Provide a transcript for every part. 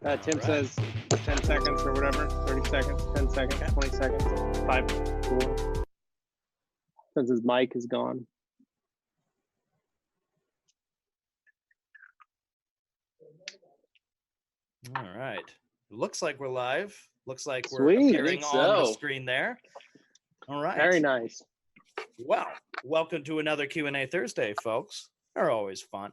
Tim says 10 seconds or whatever, 30 seconds, 10 seconds, 20 seconds, 5, 4. Since his mic is gone. All right. Looks like we're live. Looks like we're Sweet. appearing on the screen there. All right. Very nice. Well, welcome to another Q&A Thursday, folks. They're always fun.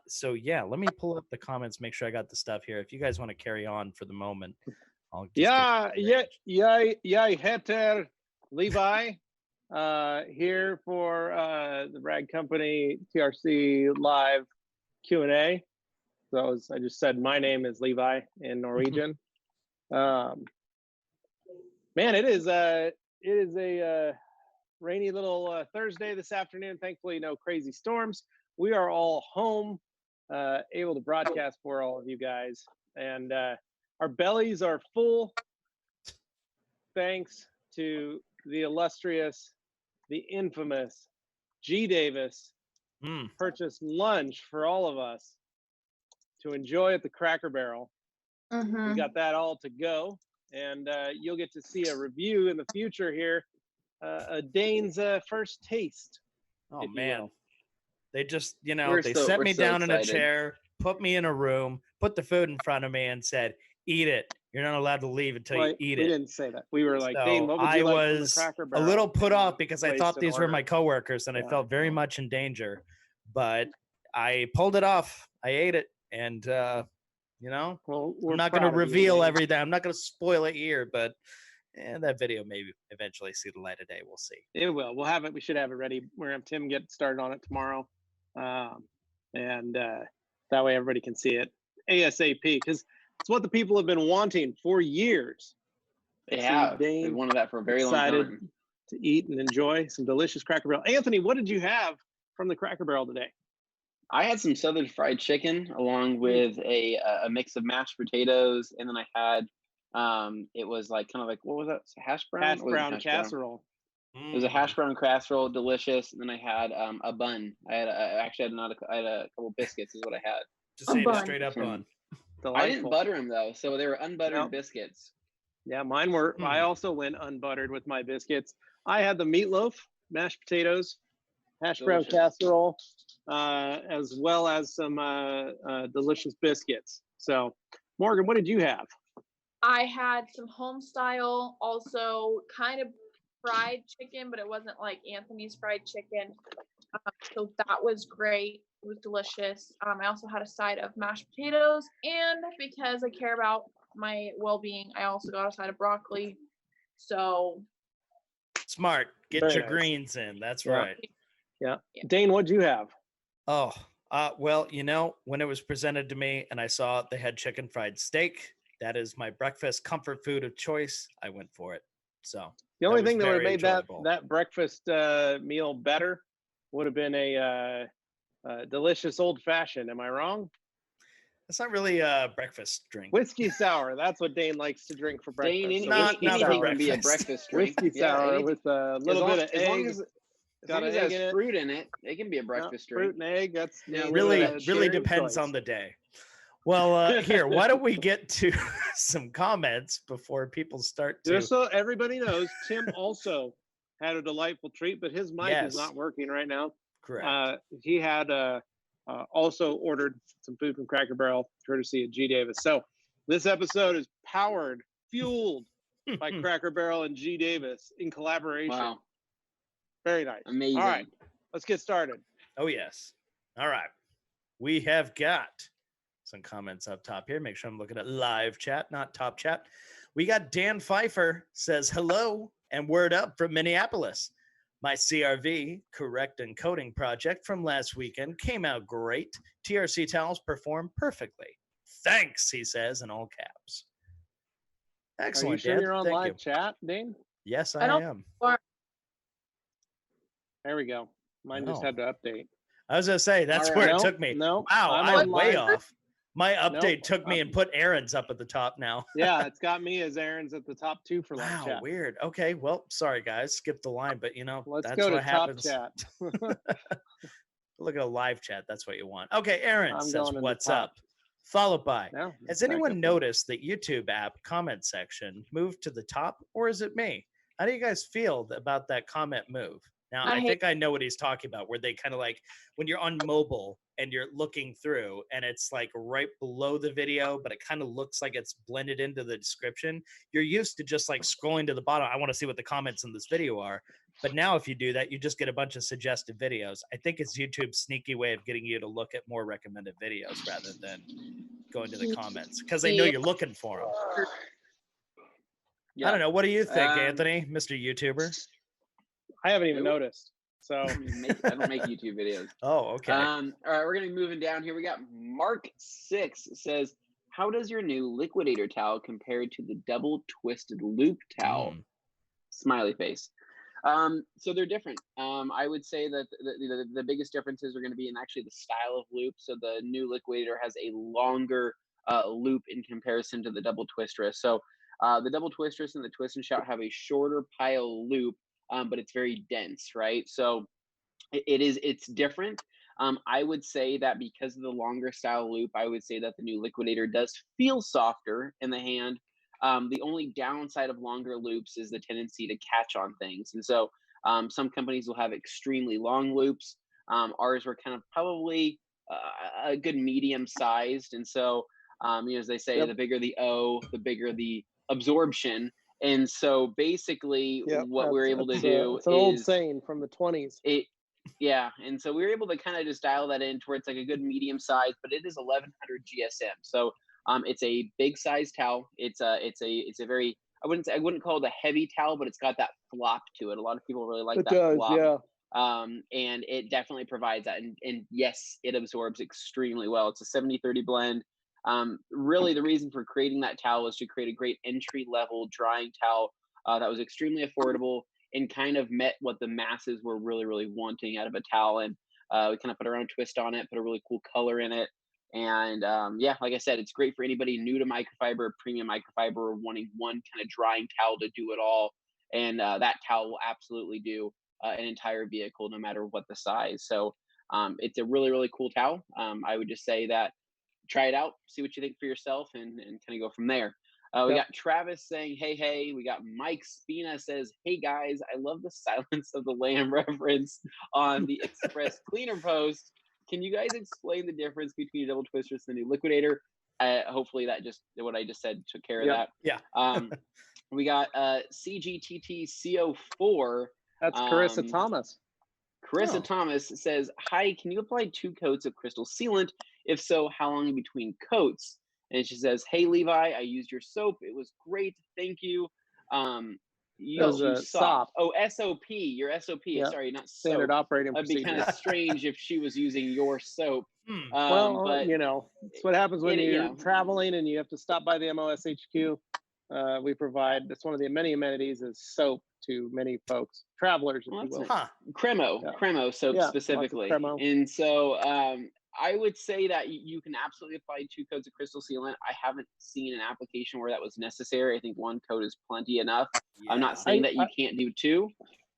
So yeah, let me pull up the comments, make sure I got the stuff here. If you guys want to carry on for the moment, I'll just Hetter Levi here for the Rag Company TRC live Q&A. So I just said my name is Levi in Norwegian. Man, it is a rainy little Thursday this afternoon. Thankfully, no crazy storms. We are all home, able to broadcast for all of you guys, and our bellies are full. Thanks to the illustrious, the infamous G. Davis, purchased lunch for all of us to enjoy at the Cracker Barrel. We got that all to go, and you'll get to see a review in the future here. Dane's first taste. Oh man, they just they set me down in a chair, put me in a room, put the food in front of me, and said, "Eat it. You're not allowed to leave until you eat it." We didn't say that. We were like, Dane, what would you like from the Cracker Barrel? A little put off because I thought these were my coworkers, and I felt very much in danger. But I pulled it off. I ate it, and I'm not going to reveal everything. I'm not going to spoil it here, but that video may eventually see the light of day. We'll see. It will. We'll have it. We should have it ready. We're going to have Tim get started on it tomorrow, and that way everybody can see it ASAP, because it's what the people have been wanting for years. They have. They wanted that for a very long time. To eat and enjoy some delicious Cracker Barrel. Anthony, what did you have from the Cracker Barrel today? I had some Southern fried chicken along with a mix of mashed potatoes, and then I had it was like kind of like, what was that? Hash brown? Hash brown casserole. It was a hash brown casserole, delicious. And then I had a bun. I had a couple biscuits is what I had. Just ate a straight up bun. Delightful. I didn't butter them though, so they were unbuttered biscuits. Yeah, mine were. I also went unbuttered with my biscuits. I had the meatloaf, mashed potatoes, hash brown casserole, as well as some delicious biscuits. So, Morgan, what did you have? I had some home style, also kind of fried chicken, but it wasn't like Anthony's fried chicken. So that was great. It was delicious. I also had a side of mashed potatoes, and because I care about my well-being, I also got a side of broccoli. So smart. Get your greens in. That's right. Yeah. Dane, what'd you have? Oh, well, when it was presented to me and I saw they had chicken fried steak, that is my breakfast comfort food of choice. I went for it. So the only thing that would have made that breakfast meal better would have been a delicious old fashioned. Am I wrong? It's not really a breakfast drink. Whiskey sour. That's what Dane likes to drink for breakfast. Dane, anything can be a breakfast drink. Whiskey sour with a little bit of egg. As long as it has fruit in it, it can be a breakfast drink. Fruit and egg. That's really depends on the day. Well, here, why don't we get to some comments before people start to... Just so everybody knows, Tim also had a delightful treat, but his mic is not working right now. Correct. He had also ordered some food from Cracker Barrel, courtesy of G. Davis. So this episode is fueled by Cracker Barrel and G. Davis in collaboration. Wow. Very nice. Amazing. All right, let's get started. Oh, yes. All right. We have got some comments up top here. Make sure I'm looking at live chat, not top chat. We got Dan Pfeiffer says hello and word up from Minneapolis. My CRV, correct encoding project from last weekend, came out great. TRC towels performed perfectly. Thanks, he says in all caps. Excellent. Are you sure Dan? you're on Thank live you. chat, Dane? Yes, I am. There we go. Mine just had to update. I was going to say, that's where it took me. No. Wow, I'm way off. My update Nope. took me and put Aaron's up at the top now. Yeah, it's got me as Aaron's at the top 2 for live chat. Wow, weird. Okay, well, sorry guys, skip the line, but let's that's go what to happens. Top chat. Look at a live chat. That's what you want. Okay, Aaron says, "What's up, Followed by, No, has back anyone up. noticed that YouTube app comment section moved to the top, or is it me? How do you guys feel about that comment move? Now, I think I know what he's talking about, where they kind of like when you're on mobile and you're looking through and it's like right below the video, but it kind of looks like it's blended into the description. You're used to just like scrolling to the bottom. I want to see what the comments in this video are. But now if you do that, you just get a bunch of suggested videos. I think it's YouTube's sneaky way of getting you to look at more recommended videos rather than going to the comments because they know you're looking for them. Yeah. I don't know. What do you think, Anthony, Mr. YouTuber? I haven't even noticed. So I don't make YouTube videos. Oh, okay. All right, we're gonna be moving down here. We got Mark 6 says, "How does your new liquidator towel compare to the double twisted loop towel?" Smiley face. So they're different. I would say that the biggest differences are going to be in actually the style of loop. So the new liquidator has a longer loop in comparison to the double twistress. So the double twistress and the twist and shout have a shorter pile loop, but it's very dense, right? So it's different. I would say that because of the longer style loop, I would say that the new liquidator does feel softer in the hand. The only downside of longer loops is the tendency to catch on things. And so some companies will have extremely long loops. Ours were kind of probably a good medium sized. And so, as they say, the bigger the O, the bigger the absorption. And so basically what we're able to do it's an old saying from the 20s. And so we were able to kind of just dial that in to where it's like a good medium size, but it is 1100 GSM. So it's a big size towel. It's a very, I wouldn't call it a heavy towel, but it's got that flop to it. A lot of people really like that flop. And it definitely provides that. And yes, it absorbs extremely well. It's a 70-30 blend. Really the reason for creating that towel was to create a great entry level drying towel that was extremely affordable and kind of met what the masses were really, really wanting out of a towel. And we kind of put our own twist on it, put a really cool color in it. And like I said, it's great for anybody new to microfiber, premium microfiber, or wanting one kind of drying towel to do it all. And that towel will absolutely do an entire vehicle, no matter what the size. So it's a really, really cool towel. I would just say that try it out, see what you think for yourself, and kind of go from there. We got Travis saying, hey. We got Mike Spina says, hey guys, I love the Silence of the Lamb reference on the Express Cleaner post. Can you guys explain the difference between a double twister and the new liquidator? Hopefully that just what I just said took care of that. Yeah. We got CGTTCO4. That's Carissa Thomas. Carissa Thomas says, hi, can you apply 2 coats of crystal sealant? If so, how long in between coats? And she says, hey, Levi, I used your soap. It was great. Thank you. SOP. Oh, SOP. Your SOP. Yeah. Sorry, not standard soap. operating procedure. It'd be kind of strange if she was using your soap. But it's what happens when you're traveling and you have to stop by the MOSHQ. We provide, that's one of the many amenities is soap to many folks, travelers, if you will. Cremo soap specifically. Cremo. And so I would say that you can absolutely apply 2 coats of crystal sealant. I haven't seen an application where that was necessary. I think 1 coat is plenty enough. Yeah. I'm not saying that you can't do 2.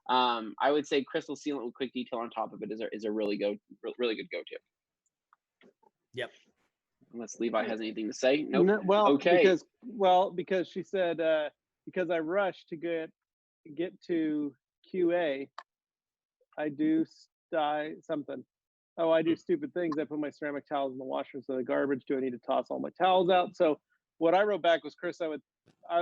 I would say crystal sealant with quick detail on top of it is a really good go-to. Yep. Unless Levi has anything to say. Nope. No, because she said because I rushed to get to QA, I do something. Oh, I do stupid things. I put my ceramic towels in the washer instead of the garbage. Do I need to toss all my towels out? So what I wrote back was, Chris, I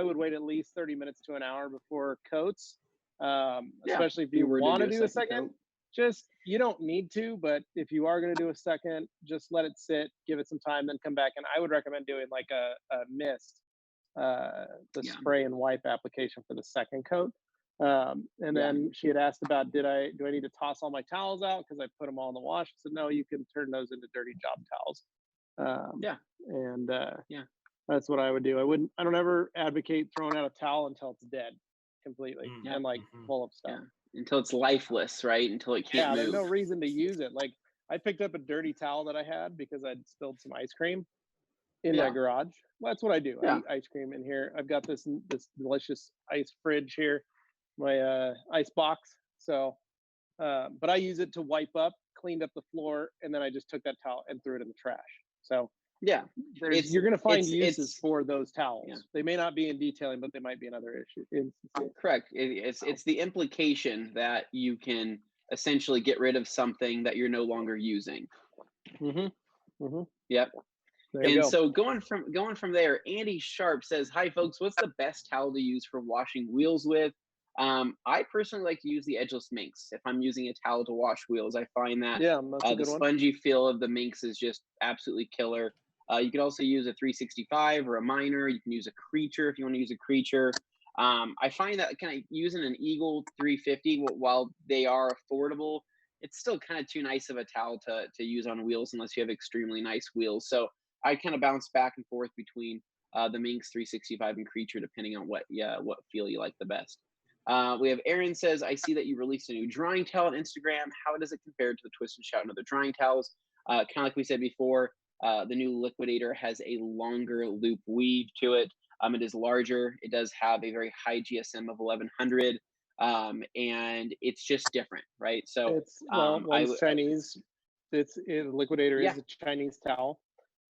would wait at least 30 minutes to an hour before coats, especially if you want to do a second. Just, you don't need to, but if you are going to do a second, just let it sit, give it some time, then come back. And I would recommend doing like a mist, spray and wipe application for the second coat. And then she had asked about, do I need to toss all my towels out because I put them all in the wash? I said, no, you can turn those into dirty job towels. That's what I would do. I don't ever advocate throwing out a towel until it's dead completely and full of stuff. Until it's lifeless, right? Until it can't move. There's no reason to use it. Like, I picked up a dirty towel that I had because I'd spilled some ice cream in my garage. Well, that's what I do. I eat ice cream in here. I've got this delicious ice fridge here, my ice box. So, but I use it to wipe up, cleaned up the floor, and then I just took that towel and threw it in the trash. So Yeah, you're going to find uses it's for those towels. Yeah. They may not be in detailing, but they might be in other issues. Correct. It's the implication that you can essentially get rid of something that you're no longer using. Yep. And so going from there, Andy Sharp says, "Hi folks, what's the best towel to use for washing wheels with?" I personally like to use the edgeless minx. If I'm using a towel to wash wheels, I find that the spongy feel of the minx is just absolutely killer. You could also use a 365 or a minor. You can use a creature if you want to use a creature. I find that kind of using an Eagle 350, while they are affordable, it's still kind of too nice of a towel to use on wheels unless you have extremely nice wheels. So I kind of bounce back and forth between the Minx 365 and Creature, depending on what feel you like the best. We have Aaron says, "I see that you released a new drying towel on Instagram. How does it compare to the Twist and Shout and other drying towels?" Kind of like we said before, the new Liquidator has a longer loop weave to it. It is larger. It does have a very high GSM of 1100, and it's just different, right? So it's one's Chinese. Liquidator is a Chinese towel.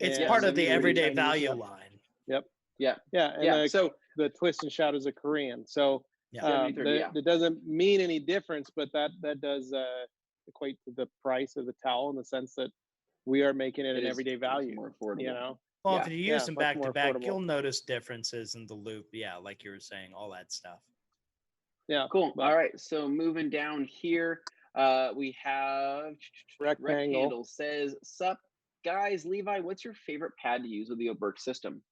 It's part of the everyday value line. Yep. Yeah. And so the Twist and Shout is a Korean. So that doesn't mean any difference, but that does equate to the price of the towel in the sense that we are making it an everyday value. More affordable. You know. Well, if you use them back to back, you'll notice differences in the loop. Yeah, like you were saying, all that stuff. Yeah. Cool. All right. So moving down here, we have Rectangle says, "Sup, guys, Levi, what's your favorite pad to use with the Oberk system?"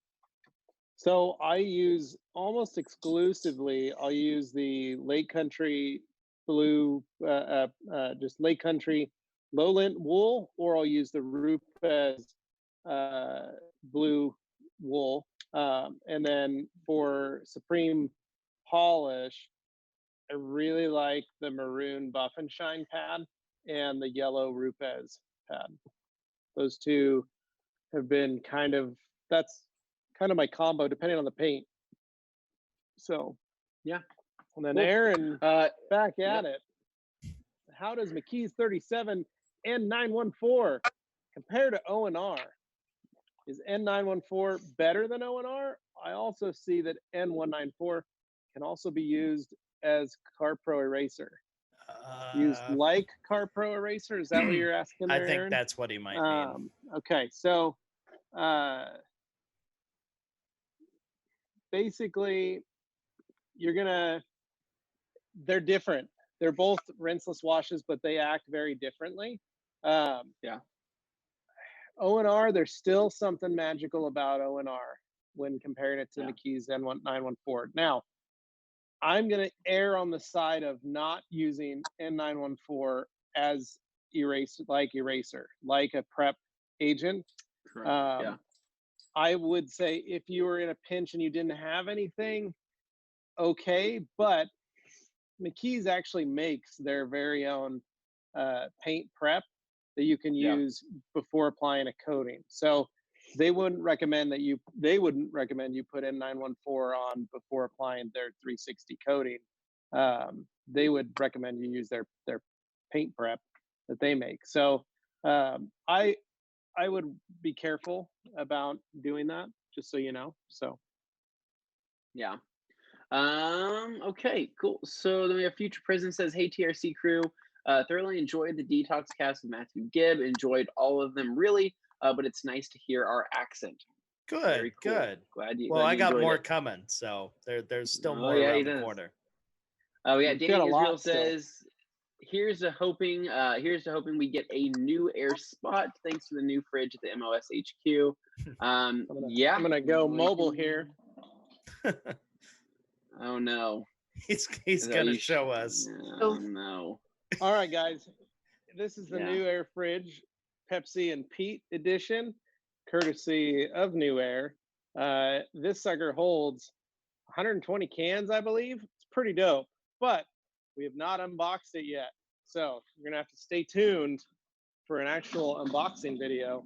So I use almost exclusively, I'll use the Lake Country Blue, just Lake Country Lowland wool, or I'll use the Rupes blue wool. And then for Supreme polish, I really like the maroon Buff and Shine pad and the yellow Rupes pad. Those two have been that's kind of my combo depending on the paint. So yeah. And then Aaron back at it. How does McKee's 37 N914 compare to O&R? Is N914 better than O&R? I also see that N194 can also be used as CarPro Eraser. Used like CarPro Eraser? Is that what you're asking there, I think Aaron? that's what he might mean. Okay, so basically, they're different. They're both rinseless washes, but they act very differently. O&R, there's still something magical about O&R when comparing it to McKee's N914. Now, I'm going to err on the side of not using N914 as eraser, like a prep agent. I would say if you were in a pinch and you didn't have anything, okay, but McKee's actually makes their very own paint prep that you can use before applying a coating. So they wouldn't recommend you put N914 on before applying their 360 coating. They would recommend you use their paint prep that they make. So I would be careful about doing that, just so you know. So okay, cool. So then we have Future Prison says, "Hey TRC crew, thoroughly enjoyed the detox cast with Matthew Gibb. Enjoyed all of them really, but it's nice to hear our accent." Good, cool. good. Glad you I got more it. coming, so there's still more around the corner. Dane Israel says, here's to hoping we get a new air spot thanks to the new fridge at the MOS HQ. I'm gonna go mobile here. Oh no. He's gonna show us. Oh no. All right, guys. This is the new air fridge, Pepsi and Pete edition, courtesy of New Air. This sucker holds 120 cans, I believe. It's pretty dope, but we have not unboxed it yet. So you're gonna have to stay tuned for an actual unboxing video.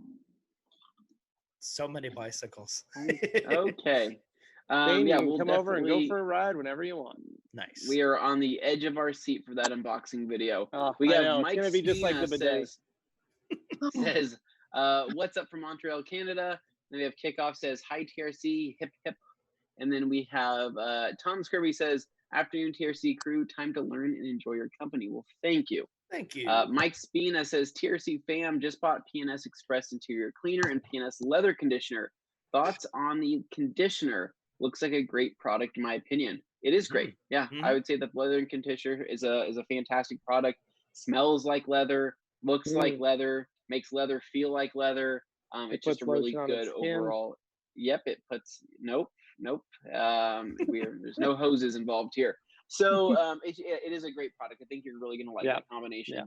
So many bicycles. Okay. Dane, you can come over and go for a ride whenever you want. Nice. We are on the edge of our seat for that unboxing video. We got Mike. It's gonna be just like the bidet. Says, "What's up from Montreal, Canada? Then we have Kickoff says, hi, TRC, hip, hip. And then we have Tom Skirby says, afternoon, TRC crew, time to learn and enjoy your company. Well, thank you. Thank you. Mike Spina says, TRC fam, just bought PNS Express interior cleaner and PNS leather conditioner. Thoughts on the conditioner? Looks like a great product in my opinion. It is great. Yeah, I would say that leather and conditioner is a fantastic product. Smells like leather, looks like leather, makes leather feel like leather. It's just a really good overall. Yep, it puts nope. There's no hoses involved here. So it is a great product. I think you're really gonna like that combination.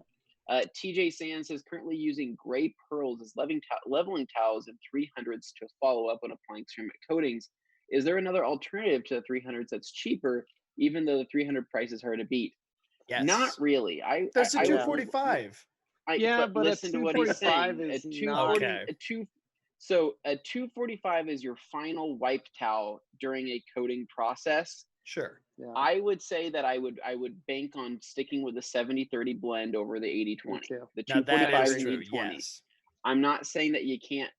Yeah. TJ Sands says currently using gray pearls as leveling towels and 300s to follow up when applying ceramic coatings. Is there another alternative to the 300s that's cheaper, even though the 300 price is hard to beat? Yes. Not really. That's a 245. But listen to what he's saying. Is a 240. So a 245 is your final wipe towel during a coating process. Sure. Yeah. I would say that I would bank on sticking with the 70-30 blend over the 80-20. The 245 and 80-20. Yes. I'm not saying that you can't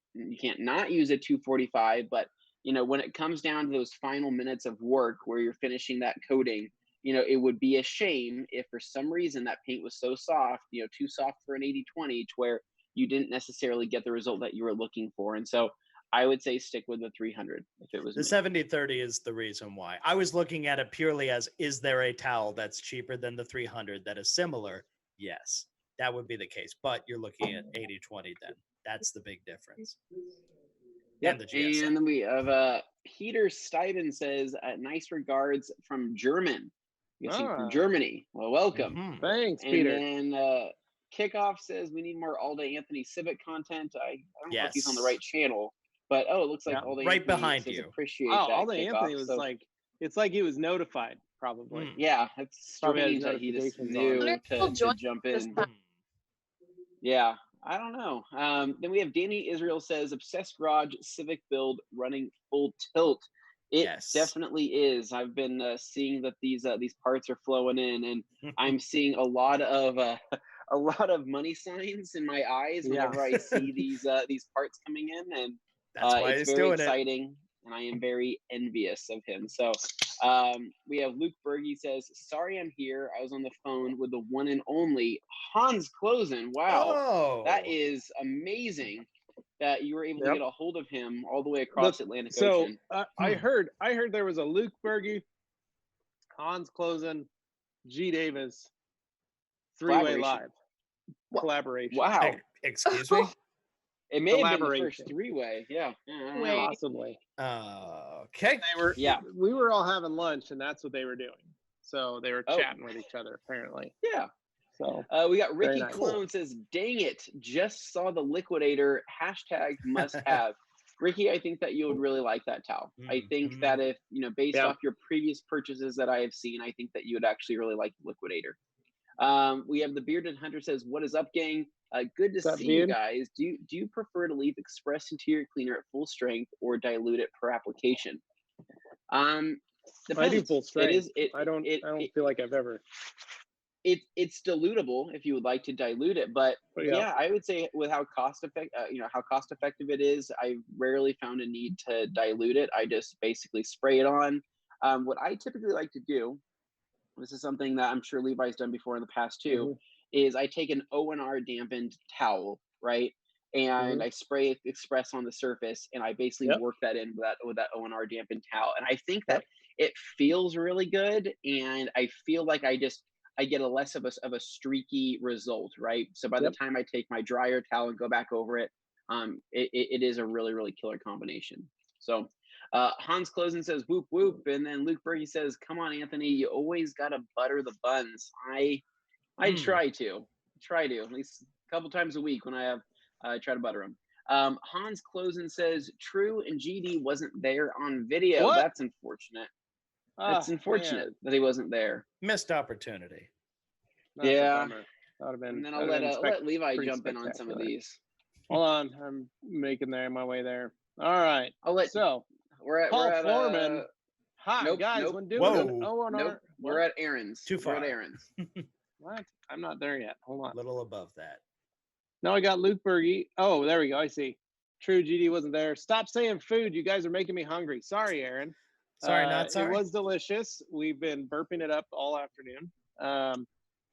not use a 245, but when it comes down to those final minutes of work where you're finishing that coating, it would be a shame if for some reason that paint was so soft, too soft for an 80-20, to where you didn't necessarily get the result that you were looking for. And so I would say stick with the 300 if it was the 70-30 is the reason why. I was looking at it purely as, is there a towel that's cheaper than the 300 that is similar? Yes, that would be the case. But you're looking at 80-20 then. That's the big difference. Yep. And then we have Peter Stuyven says, nice regards from German. From Germany. Well, welcome. Thanks, Peter. And then Kickoff says we need more All Day Anthony Civic content. I don't know if he's on the right channel, but it looks like All Day right Anthony behind says you. Appreciate that. All Day Kickoff. Anthony was it's like he was notified, probably. Yeah, it's strange that he just knew to jump in. Yeah, I don't know. Then we have Danny Israel says Obsessed Garage Civic build running full tilt. It definitely is. I've been seeing that these parts are flowing in, and I'm seeing a lot of money signs in my eyes whenever I see these parts coming in, and that's why it's very exciting, and I am very envious of him. So we have Luke Berge says, sorry I'm here. I was on the phone with the one and only Hans Klosen. Wow, that is amazing that you were able to get a hold of him all the way across Atlantic Ocean. I heard there was a Luke Berge, Hans Klosen, G Davis, three-way live collaboration. Wow. Excuse me? It may have been the first three-way. Yeah. Possibly. Okay. We were all having lunch, and that's what they were doing. So they were chatting with each other, apparently. Yeah. So we got Ricky Clone says, dang it, just saw the liquidator, hashtag must have. Ricky, I think that you would really like that towel. I think that if, based off your previous purchases that I have seen, I think that you would actually really like the liquidator. We have the Bearded Hunter says, what is up, gang? Good to see you guys. Do you prefer to leave Express Interior Cleaner at full strength or dilute it per application? Depends. I do full strength. I don't feel like I've ever. It's dilutable if you would like to dilute it, but I would say with how cost effective it is, I rarely found a need to dilute it. I just basically spray it on. What I typically like to do, this is something that I'm sure Levi's done before in the past too, is I take an O&R dampened towel, right? And I spray Express on the surface, and I basically work that in with that O&R dampened towel. And I think that it feels really good, and I feel like I get a less of a streaky result, right? So by the time I take my dryer towel and go back over it, it is a really, really killer combination. So Hans Klosen says, whoop, whoop. And then Luke Berge says, come on, Anthony, you always got to butter the buns. I try to at least a couple times a week when I try to butter them. Hans Klosen says, true, and GD wasn't there on video. What? That's unfortunate. It's unfortunate that he wasn't there. Missed opportunity. Yeah. That would have been. And then I'll let Levi jump in on some of these. Hold on, I'm making my way there. All right. We're at Paul Foreman. Hi guys. When doing we're at Aaron's. Too far. We're at Aaron's. What? I'm not there yet. Hold on. A little above that. No, I got Luke Berge. Oh, there we go. I see. True, GD wasn't there. Stop saying food. You guys are making me hungry. Sorry, Aaron. Sorry, not sorry. It was delicious. We've been burping it up all afternoon.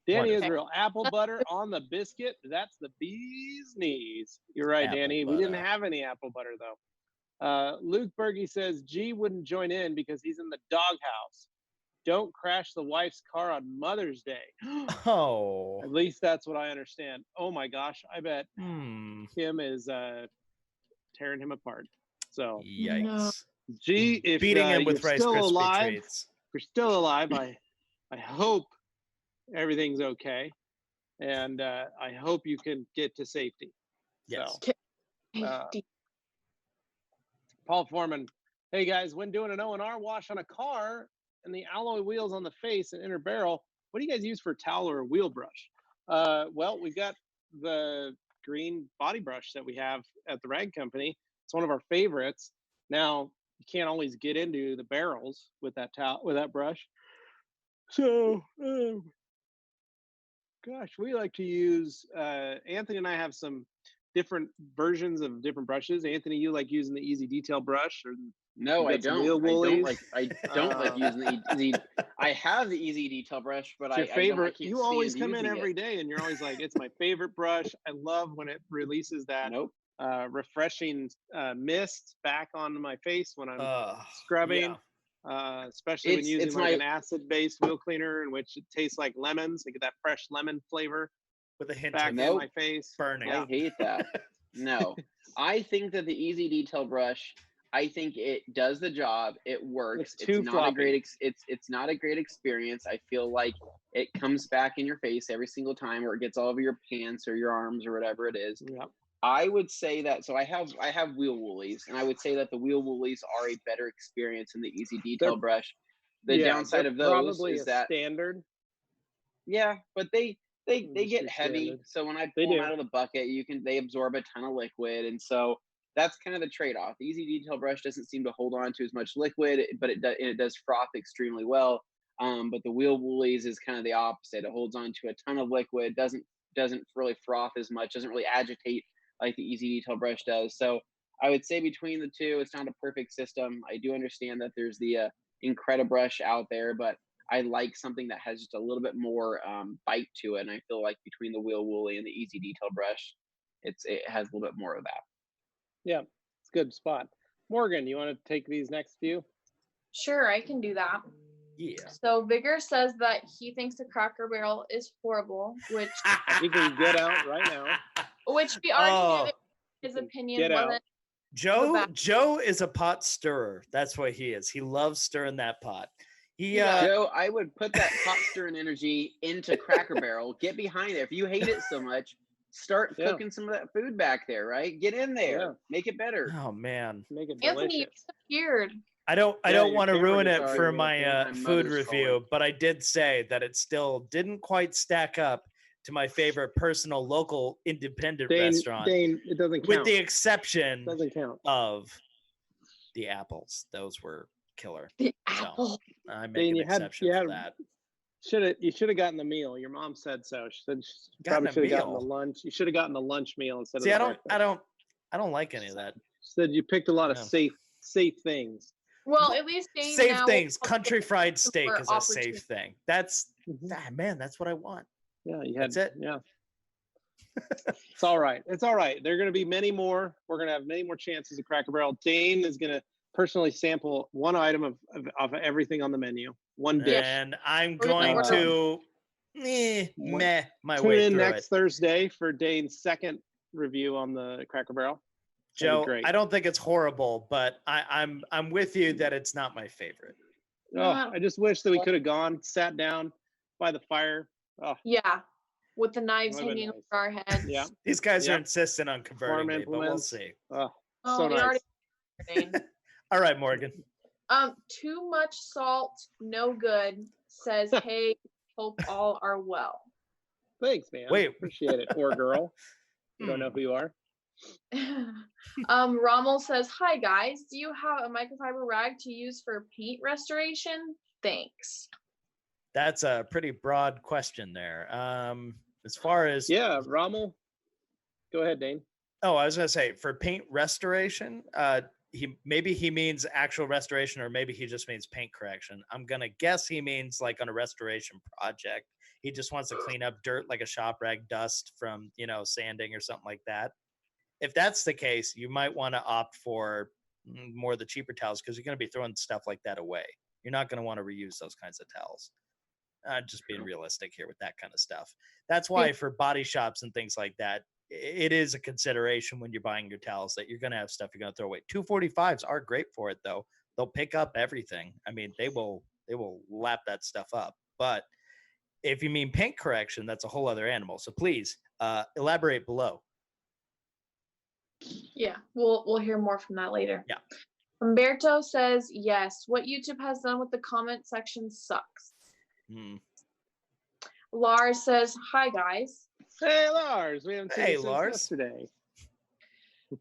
Danny Israel, apple butter on the biscuit. That's the bee's knees. You're right, Apple Danny. butter. We didn't have any apple butter, though. Luke Berge says, G wouldn't join in because he's in the doghouse. Don't crash the wife's car on Mother's Day. Oh. At least that's what I understand. Oh, my gosh. I bet Kim is tearing him apart. So, yikes. G, if beating him with you're Rice still Krispie alive, treats. if you're still alive, I hope everything's okay, and I hope you can get to safety. Yes. So, Paul Foreman, hey guys, when doing an O&R wash on a car and the alloy wheels on the face and inner barrel, what do you guys use for towel or wheel brush? Well, we've got the green body brush that we have at the rag company. It's one of our favorites. Now, you can't always get into the barrels with that brush. So, gosh, we like to use, Anthony and I have some different versions of different brushes. Anthony, you like using the Easy Detail brush? Or no, I don't. I don't like using the Easy. I have the Easy Detail brush, but your favorite. You always come in using every day, and you're always like, "It's my favorite brush." I love when it releases that refreshing mist back on my face when I'm scrubbing. Yeah. Especially when using like an acid-based wheel cleaner, in which it tastes like lemons. I get that fresh lemon flavor with a hint back of in my face. Burning. I hate that. No, I think that the Easy Detail brush, I think it does the job. It works. It's not a great. It's not a great experience. I feel like it comes back in your face every single time, or it gets all over your pants or your arms or whatever it is. Yeah. I would say that. So I have wheel woolies, and I would say that the wheel woolies are a better experience than the Easy Detail brush. The downside of those is that standard. Yeah, but they get heavy. Standard. So when I pull them out of the bucket, they absorb a ton of liquid, and so that's kind of the trade-off. The Easy Detail brush doesn't seem to hold on to as much liquid, but it does froth extremely well. But the wheel woolies is kind of the opposite. It holds on to a ton of liquid, doesn't really froth as much, doesn't really agitate like the Easy Detail brush does. So I would say between the two, it's not a perfect system. I do understand that there's the Incredibrush out there, but I like something that has just a little bit more bite to it. And I feel like between the wheel woolly and the Easy Detail brush, it has a little bit more of that. Yeah, it's a good spot. Morgan, you want to take these next few? Sure, I can do that. Yeah. So Vigor says that he thinks the Cracker Barrel is horrible, which he can get out right now. Which we already knew that his opinion wasn't. Joe is a pot stirrer. That's what he is. He loves stirring that pot. Joe, I would put that pot stirring energy into Cracker Barrel. Get behind it. If you hate it so much, start cooking some of that food back there, right? Get in there. Make it better. Oh man. Make it delicious. Anthony disappeared. I don't want to ruin it for my food review, but I did say that it still didn't quite stack up to my favorite personal local independent restaurant. Dane, it doesn't count. With the exception of the apples. Those were killer. The apple. So I make an exception for that. You should have gotten the meal. Your mom said so. She said you probably should have gotten the lunch. You should have gotten the lunch meal instead of the I don't like any of that. She said you picked a lot of safe things. Well, at least Dane safe things. Country fried steak is a safe thing. That's that's what I want. Yeah, that's it. Yeah. It's all right. It's all right. There are going to be many more. We're going to have many more chances at Cracker Barrel. Dane is going to personally sample one item of everything on the menu. One dish. And I'm going to my Tune way in through next Thursday for Dane's second review on the Cracker Barrel. Joe, I don't think it's horrible, but I'm with you that it's not my favorite. Oh, I just wish that we could have sat down by the fire. Oh. Yeah, with the knives hanging over our heads. Yeah, these guys are insistent on converting me, but we'll see. Oh, so nice. All right, Morgan. Too much salt, no good. Says, hey, hope all are well. Thanks, man. Wait, appreciate it. Or girl, you don't know who you are. Rommel says, hi guys, do you have a microfiber rag to use for paint restoration? Thanks. That's a pretty broad question there. As far as Rommel, go ahead, Dane. Oh, I was gonna say for paint restoration, he means actual restoration, or maybe he just means paint correction. I'm gonna guess he means like on a restoration project. He just wants to clean up dirt like a shop rag, dust from sanding or something like that. If that's the case, you might want to opt for more of the cheaper towels because you're going to be throwing stuff like that away. You're not going to want to reuse those kinds of towels. Just being realistic here with that kind of stuff. That's why for body shops and things like that, it is a consideration when you're buying your towels that you're going to have stuff you're going to throw away. 245s are great for it, though. They'll pick up everything. I mean, they will lap that stuff up. But if you mean paint correction, that's a whole other animal. So please elaborate below. Yeah, we'll hear more from that later. Yeah. Umberto says, yes, what YouTube has done with the comment section sucks. Lars says, hi, guys. Hey, Lars. We haven't seen you since Lars. yesterday.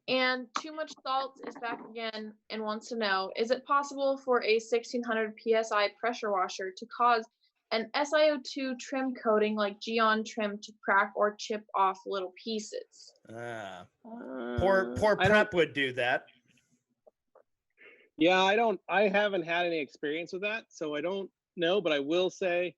And Too Much Salt is back again and wants to know, is it possible for a 1600 PSI pressure washer to cause an SiO2 trim coating like Geon trim to crack or chip off little pieces? Poor prep would do that. Yeah, I haven't had any experience with that, so I don't know, but I will say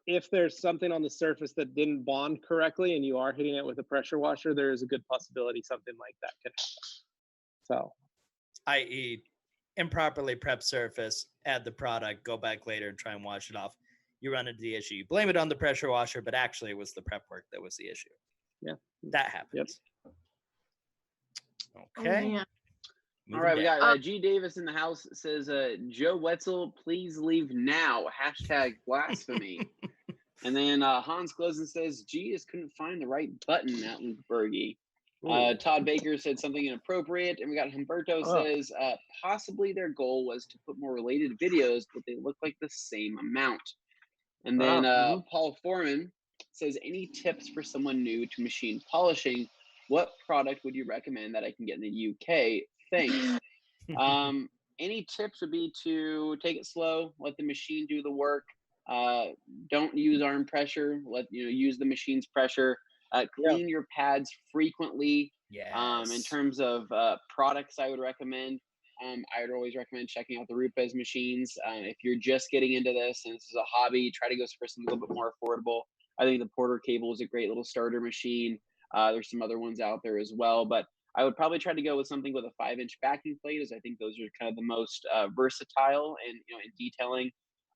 if there's something on the surface that didn't bond correctly and you are hitting it with a pressure washer, there is a good possibility something like that could happen. So, i.e., improperly prepped surface, add the product, go back later and try and wash it off. You run into the issue. You blame it on the pressure washer, but actually it was the prep work that was the issue. Yeah. That happens. Yep. Okay. Oh, all right, we got G. Davis in the house. Says, Joe Wetzel, please leave now. # blasphemy. And then Hans Glosen says, G just couldn't find the right button at Bergie. Todd Baker said something inappropriate. And we got Humberto says, possibly their goal was to put more related videos, but they look like the same amount. And then Paul Foreman says, any tips for someone new to machine polishing? What product would you recommend that I can get in the UK? Thanks. Any tips would be to take it slow, let the machine do the work. Don't use arm pressure. Use the machine's pressure. Clean your pads frequently. Yes. In terms of products, I would recommend. I would always recommend checking out the Rupes machines. If you're just getting into this and this is a hobby, try to go for something a little bit more affordable. I think the Porter cable is a great little starter machine. There's some other ones out there as well, but I would probably try to go with something with a 5-inch backing plate, as I think those are kind of the most versatile and in detailing.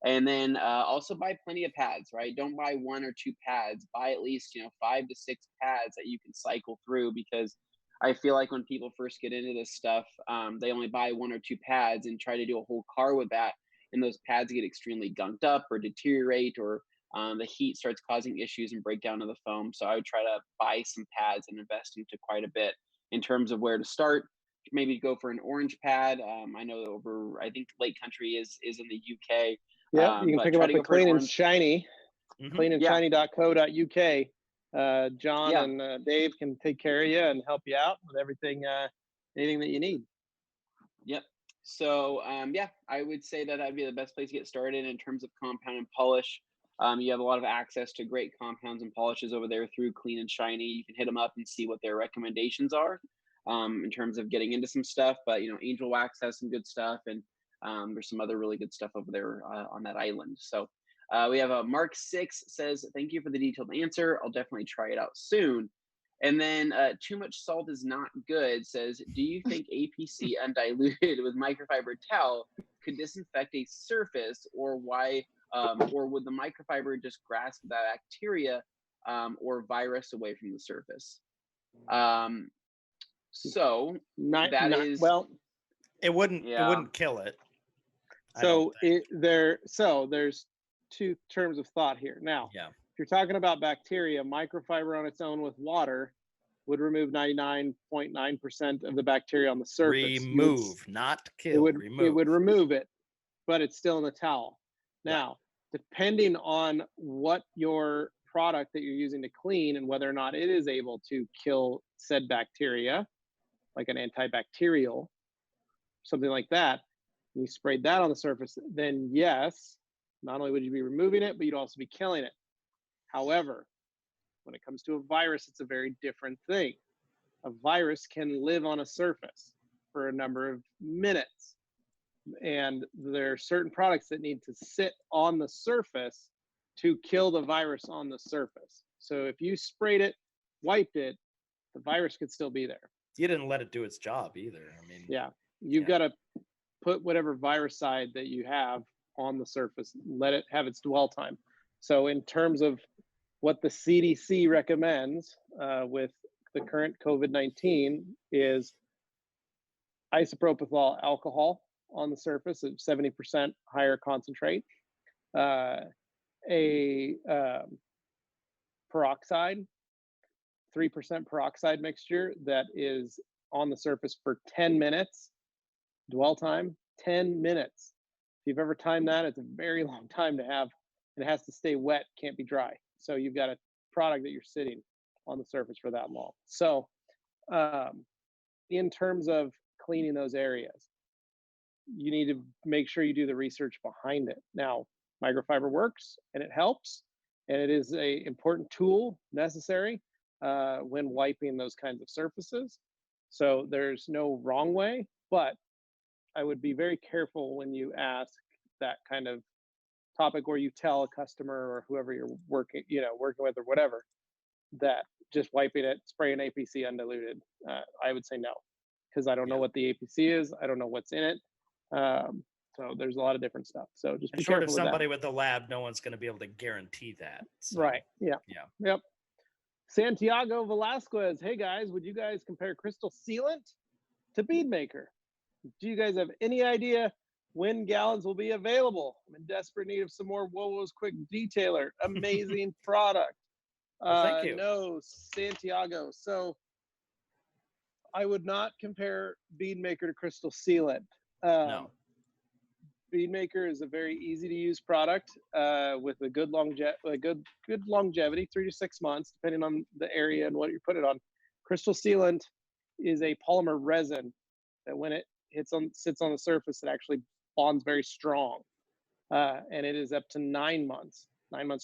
And then also buy plenty of pads, right? Don't buy 1 or 2 pads. Buy at least 5 to 6 pads that you can cycle through, because I feel like when people first get into this stuff, they only buy 1 or 2 pads and try to do a whole car with that, and those pads get extremely gunked up or deteriorate, or the heat starts causing issues and breakdown of the foam. So I would try to buy some pads and invest into quite a bit. In terms of where to start, maybe go for an orange pad. I know I think Lake Country is in the UK. Yeah, you can pick them up at Clean and Shiny, cleanandshiny.co.uk. John and Dave can take care of you and help you out with everything, anything that you need. Yep. So, I would say that that'd be the best place to get started in terms of compound and polish. You have a lot of access to great compounds and polishes over there through Clean and Shiny. You can hit them up and see what their recommendations are in terms of getting into some stuff. But, Angel Wax has some good stuff, and there's some other really good stuff over there on that island. So we have Mark 6 says, thank you for the detailed answer. I'll definitely try it out soon. And then Too Much Salt is not good says, do you think APC undiluted with microfiber towel could disinfect a surface, or why? Or would the microfiber just grasp that bacteria or virus away from the surface? It wouldn't kill it. There's 2 terms of thought here. Now, if you're talking about bacteria, microfiber on its own with water would remove 99.9% of the bacteria on the surface. Not kill. It would remove it, but it's still in the towel. Now, depending on what your product that you're using to clean and whether or not it is able to kill said bacteria, like an antibacterial, something like that, and you sprayed that on the surface, then yes, not only would you be removing it, but you'd also be killing it. However, when it comes to a virus, it's a very different thing. a virus can live on a surface for a number of minutes. And there are certain products that need to sit on the surface to kill the virus on the surface. So if you sprayed it, wiped it, the virus could still be there. You didn't let it do its job either. I mean, yeah, you've got to put whatever viricide that you have on the surface, let it have its dwell time. So in terms of what the CDC recommends with the current COVID-19 is isopropyl alcohol on the surface at 70% higher concentrate, peroxide, 3% peroxide mixture that is on the surface for 10 minutes, dwell time, 10 minutes. If you've ever timed that, it's a very long time to have. It has to stay wet, can't be dry. So you've got a product that you're sitting on the surface for that long. So in terms of cleaning those areas, you need to make sure you do the research behind it. Now, microfiber works and it helps, and it is a important tool necessary when wiping those kinds of surfaces. So there's no wrong way, but I would be very careful when you ask that kind of topic where you tell a customer or whoever you're working with or whatever, that just wiping it, spraying APC undiluted. I would say no, because I don't know what the APC is. I don't know what's in it. So there's a lot of different stuff. So just be short careful of somebody with with a lab, no one's going to be able to guarantee that. So, right. Yeah. Yeah. Yep. Santiago Velasquez. Hey guys, would you guys compare crystal sealant to bead maker? Do you guys have any idea when gallons will be available? I'm in desperate need of some more Wowo's Quick Detailer. Amazing product. Well, thank you. No, Santiago. So I would not compare bead maker to crystal sealant. No. Bead maker is a very easy to use product with a good longevity, 3 to 6 months, depending on the area and what you put it on. Crystal sealant is a polymer resin that when it sits on the surface, it actually bonds very strong. And it is up to 9 months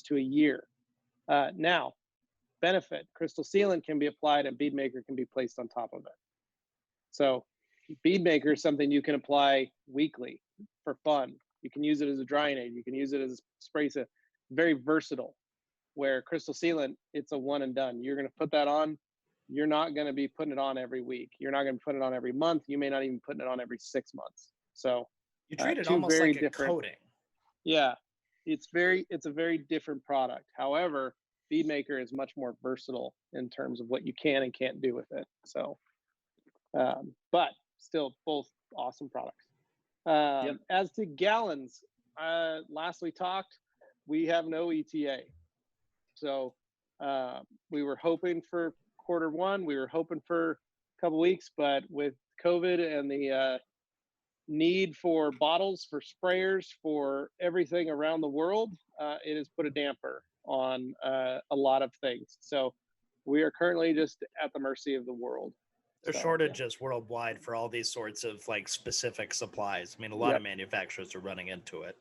to a year. Now, benefit, crystal sealant can be applied and bead maker can be placed on top of it. So bead maker is something you can apply weekly for fun. You can use it as a drying aid. You can use it as a spray. So very versatile, where crystal sealant, it's a one and done. You're going to put that on. You're not going to be putting it on every week. You're not going to put it on every month. You may not even put it on every 6 months. So you treat it almost like a coating. Yeah, it's a very different product. However, bead maker is much more versatile in terms of what you can and can't do with it. So, but still both awesome products. As to gallons, last we talked, we have no ETA. So we were hoping for Q1. We were hoping for a couple weeks, but with COVID and the need for bottles, for sprayers, for everything around the world, it has put a damper on a lot of things. So we are currently just at the mercy of the world. There's shortages worldwide for all these sorts of like specific supplies. I mean, a lot of manufacturers are running into it.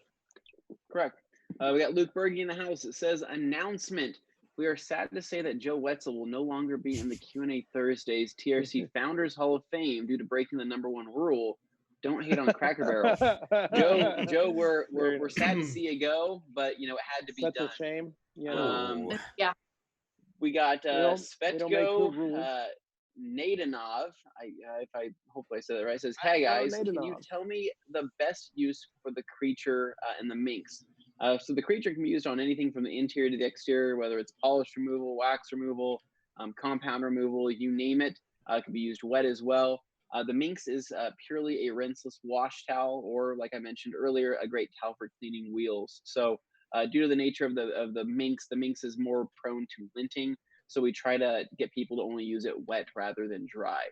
Correct. We got Luke Berge in the house. It says, announcement. We are sad to say that Joe Wetzel will no longer be in the Q&A Thursdays TRC Founders Hall of Fame due to breaking the #1 rule. Don't hate on Cracker Barrel. Joe, we're sad to see you go, but you know it had to be done. That's a shame. Yeah. We got Svetko cool Nadanov. Hopefully I said that right. Says, hey guys, can you tell me the best use for the creature and the minks? So the creature can be used on anything from the interior to the exterior, whether it's polish removal, wax removal, compound removal, you name it. It can be used wet as well. The minks is purely a rinseless wash towel, or like I mentioned earlier, a great towel for cleaning wheels. So due to the nature of the minks is more prone to linting. So we try to get people to only use it wet rather than dry.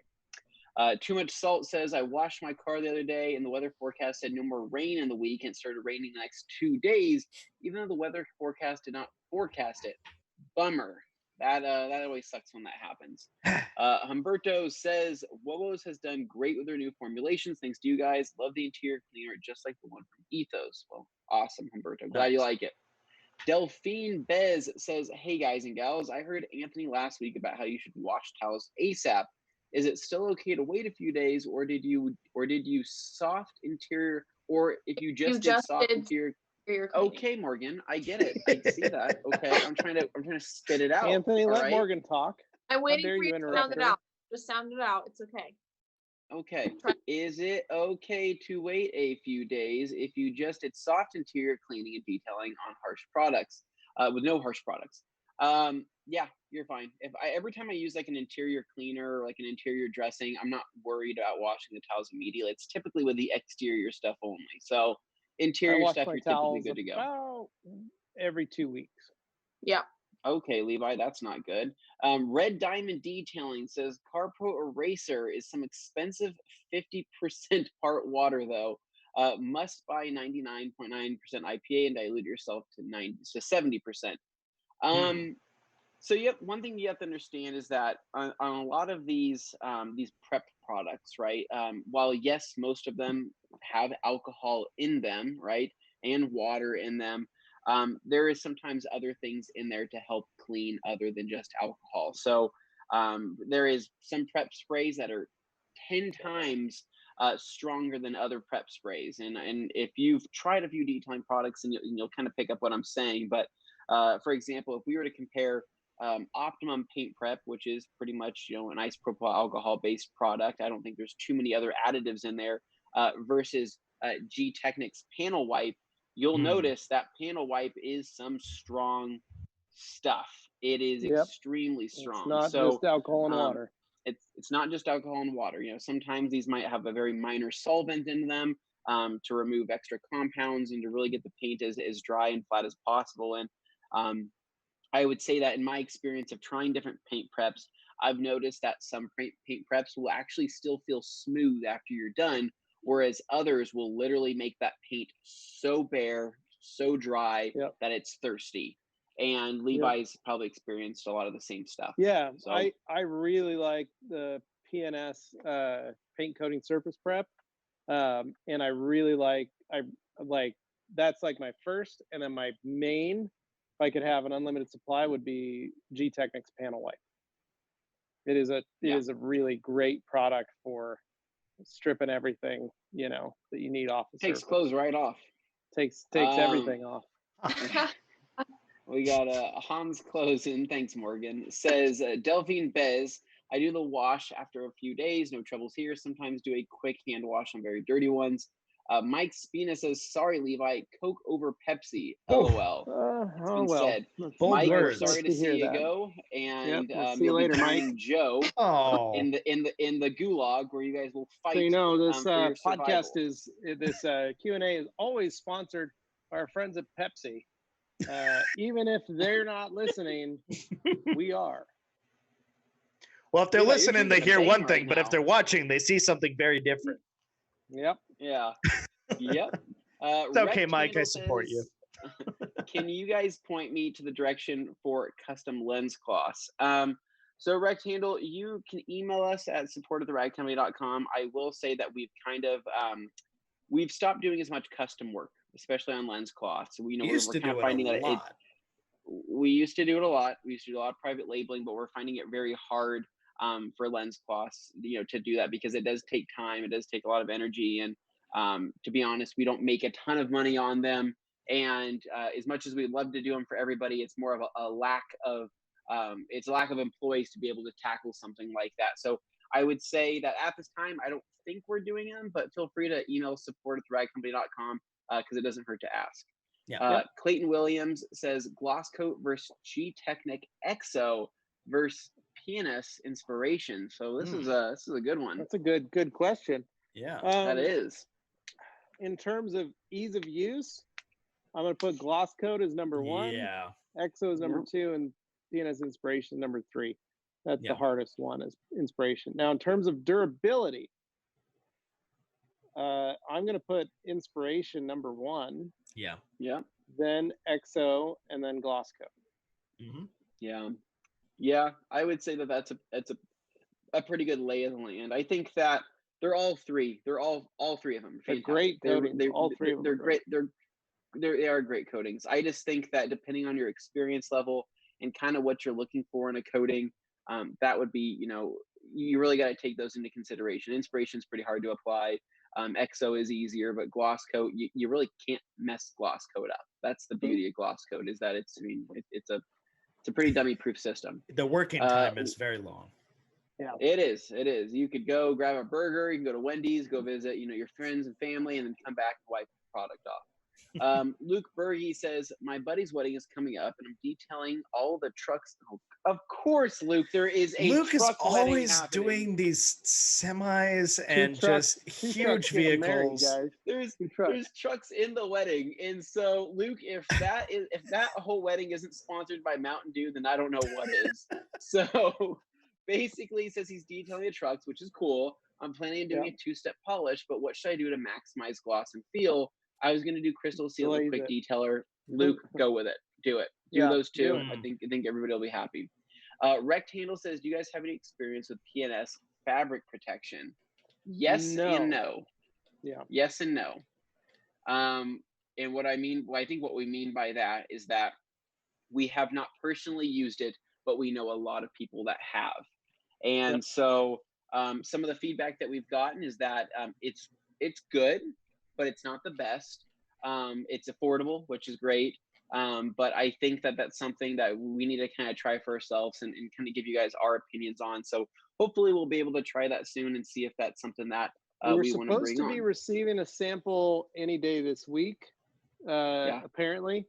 Too Much Salt says, I washed my car the other day and the weather forecast said no more rain in the week and it started raining the next 2 days, even though the weather forecast did not forecast it. Bummer. That always sucks when that happens. Humberto says, Wowo's has done great with their new formulations. Thanks to you guys. Love the interior cleaner, just like the one from Ethos. Well, awesome, Humberto. Glad you like it. Delphine Bez says, hey guys and gals, I heard Anthony last week about how you should wash towels ASAP. Is it still okay to wait a few days, or did you soft interior, or if you just did soft interior? Okay, Morgan, I get it. I see that. Okay, I'm trying to spit it out. Anthony, let Morgan talk. I'm waiting for you to sound it out. Just sound it out. It's okay. Okay. Is it okay to wait a few days if you just did soft interior cleaning and detailing on harsh products, with no harsh products? Yeah, you're fine. Every time I use like an interior cleaner or like an interior dressing, I'm not worried about washing the towels immediately. It's typically with the exterior stuff only. So interior stuff, you're typically good to go. About every 2 weeks. Yeah. Okay, Levi, that's not good. Red Diamond Detailing says CarPro Eraser is some expensive 50% part water though. Must buy 99.9% IPA and dilute yourself to 70%. So yep, one thing you have to understand is that on a lot of these prep products, right? While yes, most of them have alcohol in them, right, and water in them, there is sometimes other things in there to help clean other than just alcohol. So there is some prep sprays that are 10 times stronger than other prep sprays, and if you've tried a few detailing products, and you'll kind of pick up what I'm saying. But for example, if we were to compare Optimum Paint Prep, which is pretty much an isopropyl alcohol based product, I don't think there's too many other additives in there, versus G-Technics Panel Wipe, you'll notice that Panel Wipe is some strong stuff. It is extremely strong. It's not just alcohol and water. It's not just alcohol and water. Sometimes these might have a very minor solvent in them to remove extra compounds and to really get the paint as dry and flat as possible. And I would say that in my experience of trying different paint preps, I've noticed that some paint preps will actually still feel smooth after you're done, whereas others will literally make that paint so bare, so dry that it's thirsty. And Levi's probably experienced a lot of the same stuff. Yeah, so I really like the PNS paint coating surface prep, and I really like that's like my first, and then my main, if I could have an unlimited supply, would be G-Technics Panel Wipe. It is a really great product for stripping everything that you need off the surface. Takes clothes right off. Takes everything off. We got Hans Closen. Thanks, Morgan. Says Delphine Bez. I do the wash after a few days. No troubles here. Sometimes do a quick hand wash on very dirty ones. Mike Spina says, sorry, Levi, Coke over Pepsi. LOL. It's been said. Mike, we're sorry to see you go. And see you later, Mike. Joe in the gulag where you guys will fight. So this podcast this Q&A is always sponsored by our friends at Pepsi. Even if they're not listening, we are. Well, if they're listening, they hear one thing, but if they're watching, they see something very different. Yep. Yeah. Yep. It's okay, Mike. I support you. Can you guys point me to the direction for custom lens cloths? So Recthandle, you can email us at support@theragcompany.com. I will say that we've kind of we've stopped doing as much custom work, especially on lens cloths. We're kind of finding that we used to do it a lot. We used to do a lot of private labeling, but we're finding it very hard for lens cloths, to do that, because it does take time. It does take a lot of energy. And to be honest, we don't make a ton of money on them. And as much as we'd love to do them for everybody, it's more of a lack of employees to be able to tackle something like that. So I would say that at this time, I don't think we're doing them, but feel free to email support@theragcompany.com because it doesn't hurt to ask. Yeah. Clayton Williams says gloss coat versus G-Technic EXO versus PNS Inspiration. So this is a good one. That's a good question. Yeah, that is. In terms of ease of use, I'm going to put gloss coat as number 1. Yeah. EXO is number 2, and PNS Inspiration number 3. That's the hardest one, is Inspiration. Now, in terms of durability, I'm going to put Inspiration number 1. Yeah. Yeah. Then EXO, and then gloss coat. Mm-hmm. Yeah. Yeah, I would say that's a pretty good lay of the land. I think that they're all three. They're all three of them. They're great coatings. All three of them. They're great. They are great coatings. I just think that depending on your experience level and kind of what you're looking for in a coating, that would be you really got to take those into consideration. Inspiration is pretty hard to apply. EXO is easier, but gloss coat, you really can't mess gloss coat up. That's the beauty of gloss coat, is that it's a pretty dummy proof system. The working time is very long. Yeah, it is. You could go grab a burger, you can go to Wendy's, go visit, your friends and family, and then come back and wipe the product off. Luke Berge says, my buddy's wedding is coming up and I'm detailing all the trucks. Oh, of course, Luke, there is a Luke is truck always happening. doing these semis and just huge vehicles. Married, there's trucks in the wedding. And so, Luke, if that whole wedding isn't sponsored by Mountain Dew, then I don't know what is. So basically, he says he's detailing the trucks, which is cool. I'm planning on doing a 2-step polish, but what should I do to maximize gloss and feel? I was going to do crystal seal and quick detailer. Luke, go with it. Do it. Do those two. I think everybody will be happy. Rectangle says, do you guys have any experience with PNS fabric protection? Yes and no. Yeah. Yes and no. And what I think what we mean by that is that we have not personally used it, but we know a lot of people that have. And so some of the feedback that we've gotten is that it's good, but it's not the best. It's affordable, which is great. But I think that that's something that we need to kind of try for ourselves and kind of give you guys our opinions on. So hopefully we'll be able to try that soon and see if that's something that we want to bring on. We're supposed to be receiving a sample any day this week, apparently.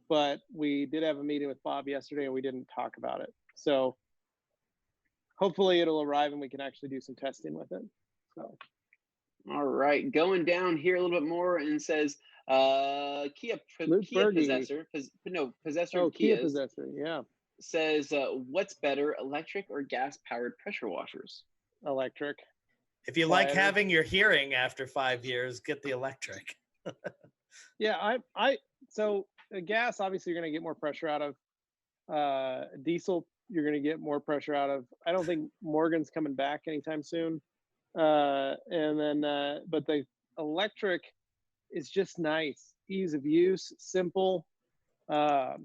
But we did have a meeting with Bob yesterday and we didn't talk about it. So hopefully it'll arrive and we can actually do some testing with it. So. All right, going down here a little bit more and says Kia Possessor, Kia Possessor, yeah. Says what's better, electric or gas powered pressure washers? Electric. If you like having your hearing after 5 years, get the electric. Yeah, so gas, obviously you're going to get more pressure out of. Diesel, you're going to get more pressure out of. I don't think Morgan's coming back anytime soon. And then but the electric is just nice, ease of use, simple. It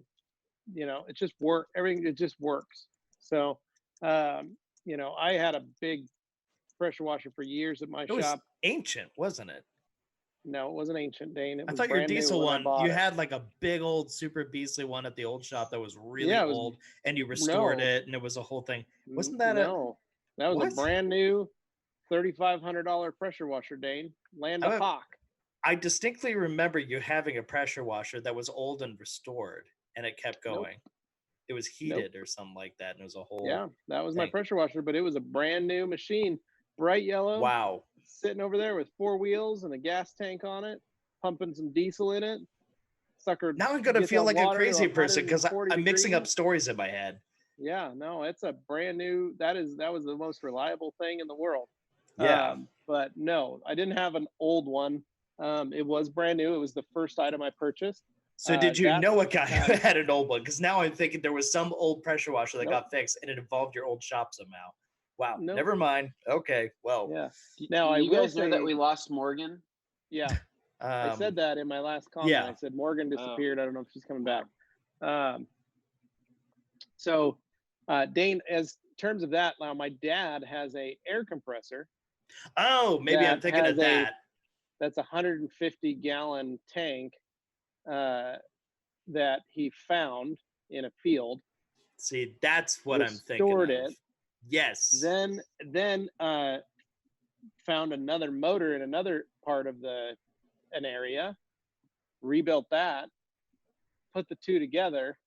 just everything, it just works. So I had a big pressure washer for years at my shop. Was ancient, wasn't it? No, it wasn't ancient, Dane. I thought your diesel one, you had like a big old super beastly one at the old shop that was really old, and you restored it, and it was a whole thing. Wasn't that that was a brand new $3,500 pressure washer, Dane. Land of Hawk. I distinctly remember you having a pressure washer that was old and restored, and it kept going. It was heated or something like that, and it was a whole that was my pressure washer, but it was a brand new machine, bright yellow. Wow. Sitting over there with 4 wheels and a gas tank on it, pumping some diesel in it. Sucker. Now I'm gonna feel like a crazy person because I'm mixing up stories in my head. Yeah, no, it's a brand new. That was the most reliable thing in the world. Yeah. But no, I didn't have an old one. It was brand new. It was the first item I purchased. So did you know a guy who had an old one? Because now I'm thinking there was some old pressure washer that got fixed and it involved your old shop somehow. Wow. Never mind. Okay. Well. Yeah. Now you guys know that we lost Morgan. Yeah. I said that in my last comment. Yeah. I said Morgan disappeared. I don't know if she's coming back. So, Dane, as terms of that, now my dad has a air compressor. Oh, maybe I'm thinking of that. That's a 150-gallon tank that he found in a field. See, that's what I'm thinking. Stored it. Yes. Then found another motor in another part of an area, rebuilt that, put the two together.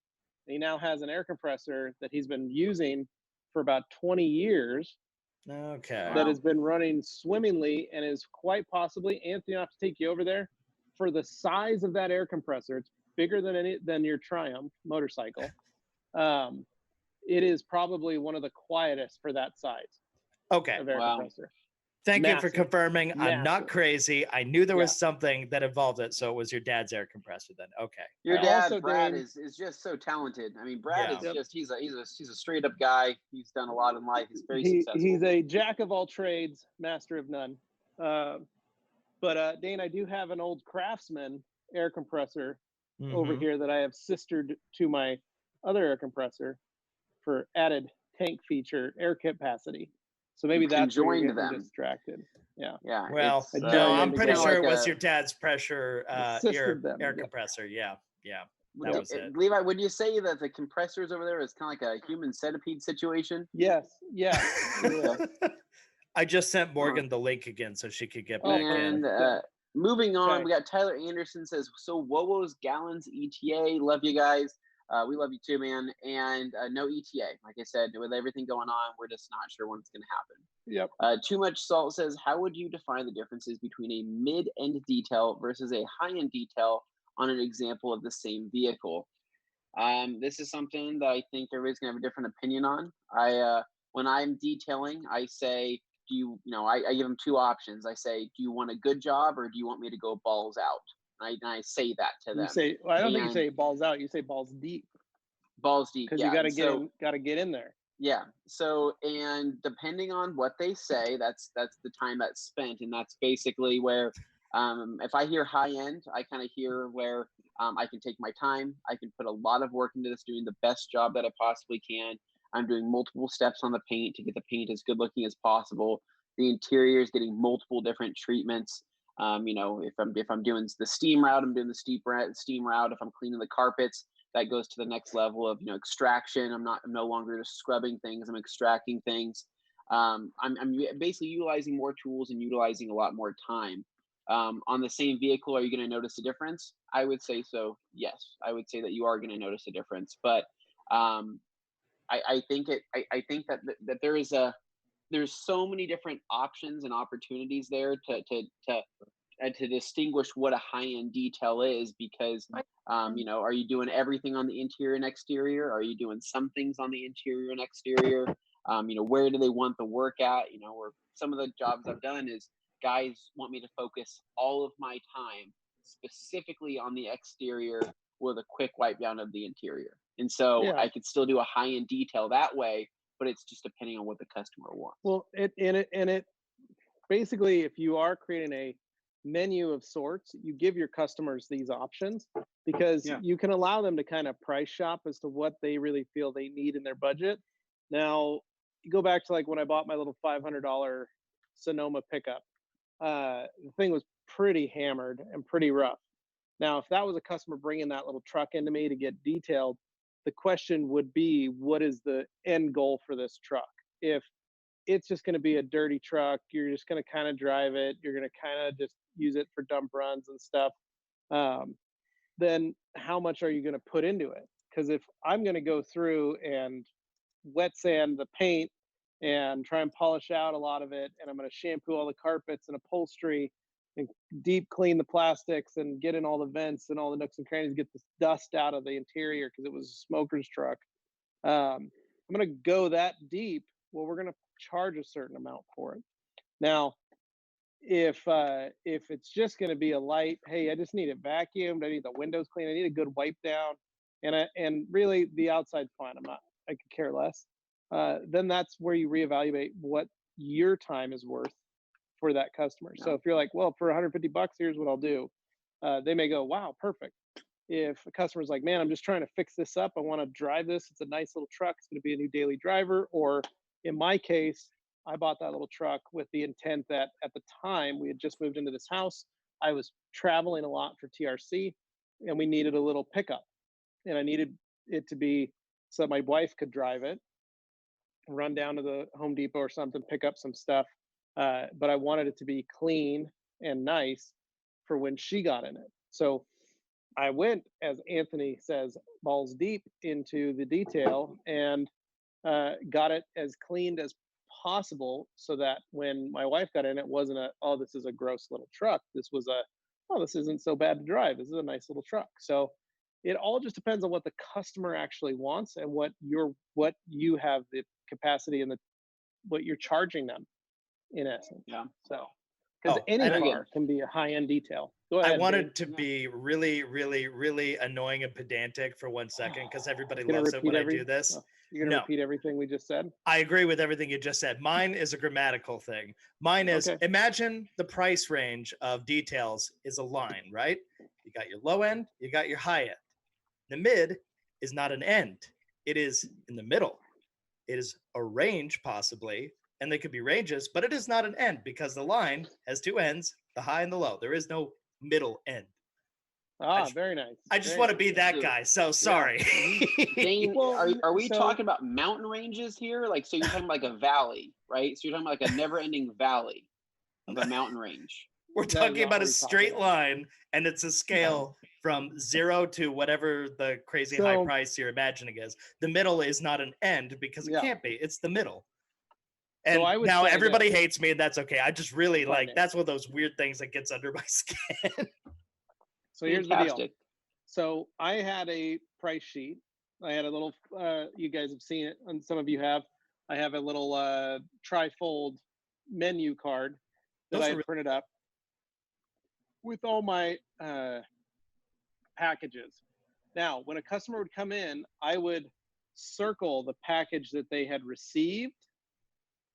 He now has an air compressor that he's been using for about 20 years. Okay. That has been running swimmingly and is quite possibly, Anthony, I'll have to take you over there, for the size of that air compressor. It's bigger than your Triumph motorcycle. It is probably one of the quietest for that size. Okay. Of air compressor. Thank you for confirming. Massive. I'm not crazy. I knew there was something that involved it, so it was your dad's air compressor then. Okay. Your dad, Brad, is just so talented. I mean, Brad is just he's a straight up guy. He's done a lot in life. He's very successful. He's a jack of all trades, master of none. But Dane, I do have an old Craftsman air compressor over here that I have sistered to my other air compressor for added tank feature air capacity. So maybe that's where you're conjoined getting them. distracted. Yeah. Yeah. Well, it's, no, I'm it's pretty kinda sure it like was a- your dad's pressure Assisted them, air yeah. compressor. Yeah, that was it. Levi, would you say that the compressors over there is kind of like a human centipede situation? Yes. Yeah. Yeah. I just sent Morgan the link again so she could get Oh, back in. And perfect. moving on, Okay. we got Tyler Anderson says, so Wowo's gallons ETA. Love you guys. We love you too, man. And no ETA. Like I said, with everything going on, we're just not sure when it's going to happen. Yep. Too Much Salt says, how would you define the differences between a mid-end detail versus a high-end detail on an example of the same vehicle? This is something that I think everybody's gonna have a different opinion on. When I'm detailing, I say, I give them two options. I say, do you want a good job or do you want me to go balls out? And I say that to them. You say, well, I don't think you And- say balls out. You say balls deep Balls deep, because yeah. you got to and get so- in. Got to get in there. Yeah. So, and depending on what they say, that's the time that's spent, and that's basically where, if I hear high end, I kind of hear where I can take my time. I can put a lot of work into this, doing the best job that I possibly can. I'm doing multiple steps on the paint to get the paint as good looking as possible. The interior is getting multiple different treatments. If I'm doing the steam route, I'm doing the steam route. If I'm cleaning the carpets, that goes to the next level of extraction. I'm no longer just scrubbing things. I'm extracting things. I'm basically utilizing more tools and utilizing a lot more time. On the same vehicle, are you going to notice a difference? I would say so. Yes, I would say that you are going to notice a difference. But I think that there's so many different options and opportunities there to distinguish what a high-end detail is, because are you doing everything on the interior and exterior? Are you doing some things on the interior and exterior? Where do they want the work at? Or some of the jobs I've done is guys want me to focus all of my time specifically on the exterior with a quick wipe down of the interior. And so Yeah. I could still do a high-end detail that way, but it's just depending on what the customer wants. Well, it basically, if you are creating a menu of sorts, you give your customers these options because you can allow them to kind of price shop as to what they really feel they need in their budget. Now, you go back to like when I bought my little $500 Sonoma pickup. The thing was pretty hammered and pretty rough. Now, if that was a customer bringing that little truck into me to get detailed, the question would be, what is the end goal for this truck? If it's just going to be a dirty truck, you're just going to kind of drive it, you're going to kind of just use it for dump runs and stuff, then how much are you going to put into it? Because if I'm going to go through and wet sand the paint and try and polish out a lot of it, and I'm going to shampoo all the carpets and upholstery and deep clean the plastics and get in all the vents and all the nooks and crannies, get the dust out of the interior because it was a smoker's truck. I'm going to go that deep. Well, we're going to charge a certain amount for it. Now, if it's just going to be a light, hey, I just need it vacuumed, I need the windows cleaned, I need a good wipe down, and really the outside's fine. I could care less. Then that's where you reevaluate what your time is worth for that customer. So if you're like, well, for $150, here's what I'll do. They may go, wow, perfect. If a customer's like, man, I'm just trying to fix this up, I want to drive this, it's a nice little truck, it's going to be a new daily driver. Or in my case, I bought that little truck with the intent that at the time we had just moved into this house, I was traveling a lot for TRC and we needed a little pickup, and I needed it to be so that my wife could drive it, run down to the Home Depot or something, pick up some stuff. But I wanted it to be clean and nice for when she got in it. So I went, as Anthony says, balls deep into the detail and got it as cleaned as possible so that when my wife got in, it wasn't oh, this is a gross little truck. This was oh, this isn't so bad to drive. This is a nice little truck. So it all just depends on what the customer actually wants and what you have the capacity and what you're charging them, in essence. Yeah. So, because any and car can be a high-end detail. Go ahead. I wanted Dane. to be really, really, really annoying and pedantic for 1 second because everybody You're gonna loves it when repeat I do this. You're gonna No. repeat everything we just said. I agree with everything you just said. Mine is a grammatical thing. Mine is, Okay. imagine the price range of details is a line, right? You got your low end, you got your high end. The mid is not an end. It is in the middle. It is a range possibly, and they could be ranges, but it is not an end because the line has two ends, the high and the low. There is no middle end. Very nice. I just Very want to nice. be that guy. So sorry. Dane, Well, are we so- talking about mountain ranges here? Like, so you're talking about like a valley, right? So you're talking about like a never-ending valley of a mountain range. We're That is talking not about what a we're talking straight about. line, and it's a scale from 0 to whatever the crazy high So- price you're imagining is. The middle is not an end because it Yeah. can't be. It's the middle. And I would now say that- everybody hates me, and that's okay. I just really Fine, like Dave. that's one of those weird things that gets under my skin. So here's the deal. Fantastic. So I had a price sheet. I had a little, you guys have seen it, and some of you have. I have a little trifold menu card that Those I are had really printed up with all my packages. Now, when a customer would come in, I would circle the package that they had received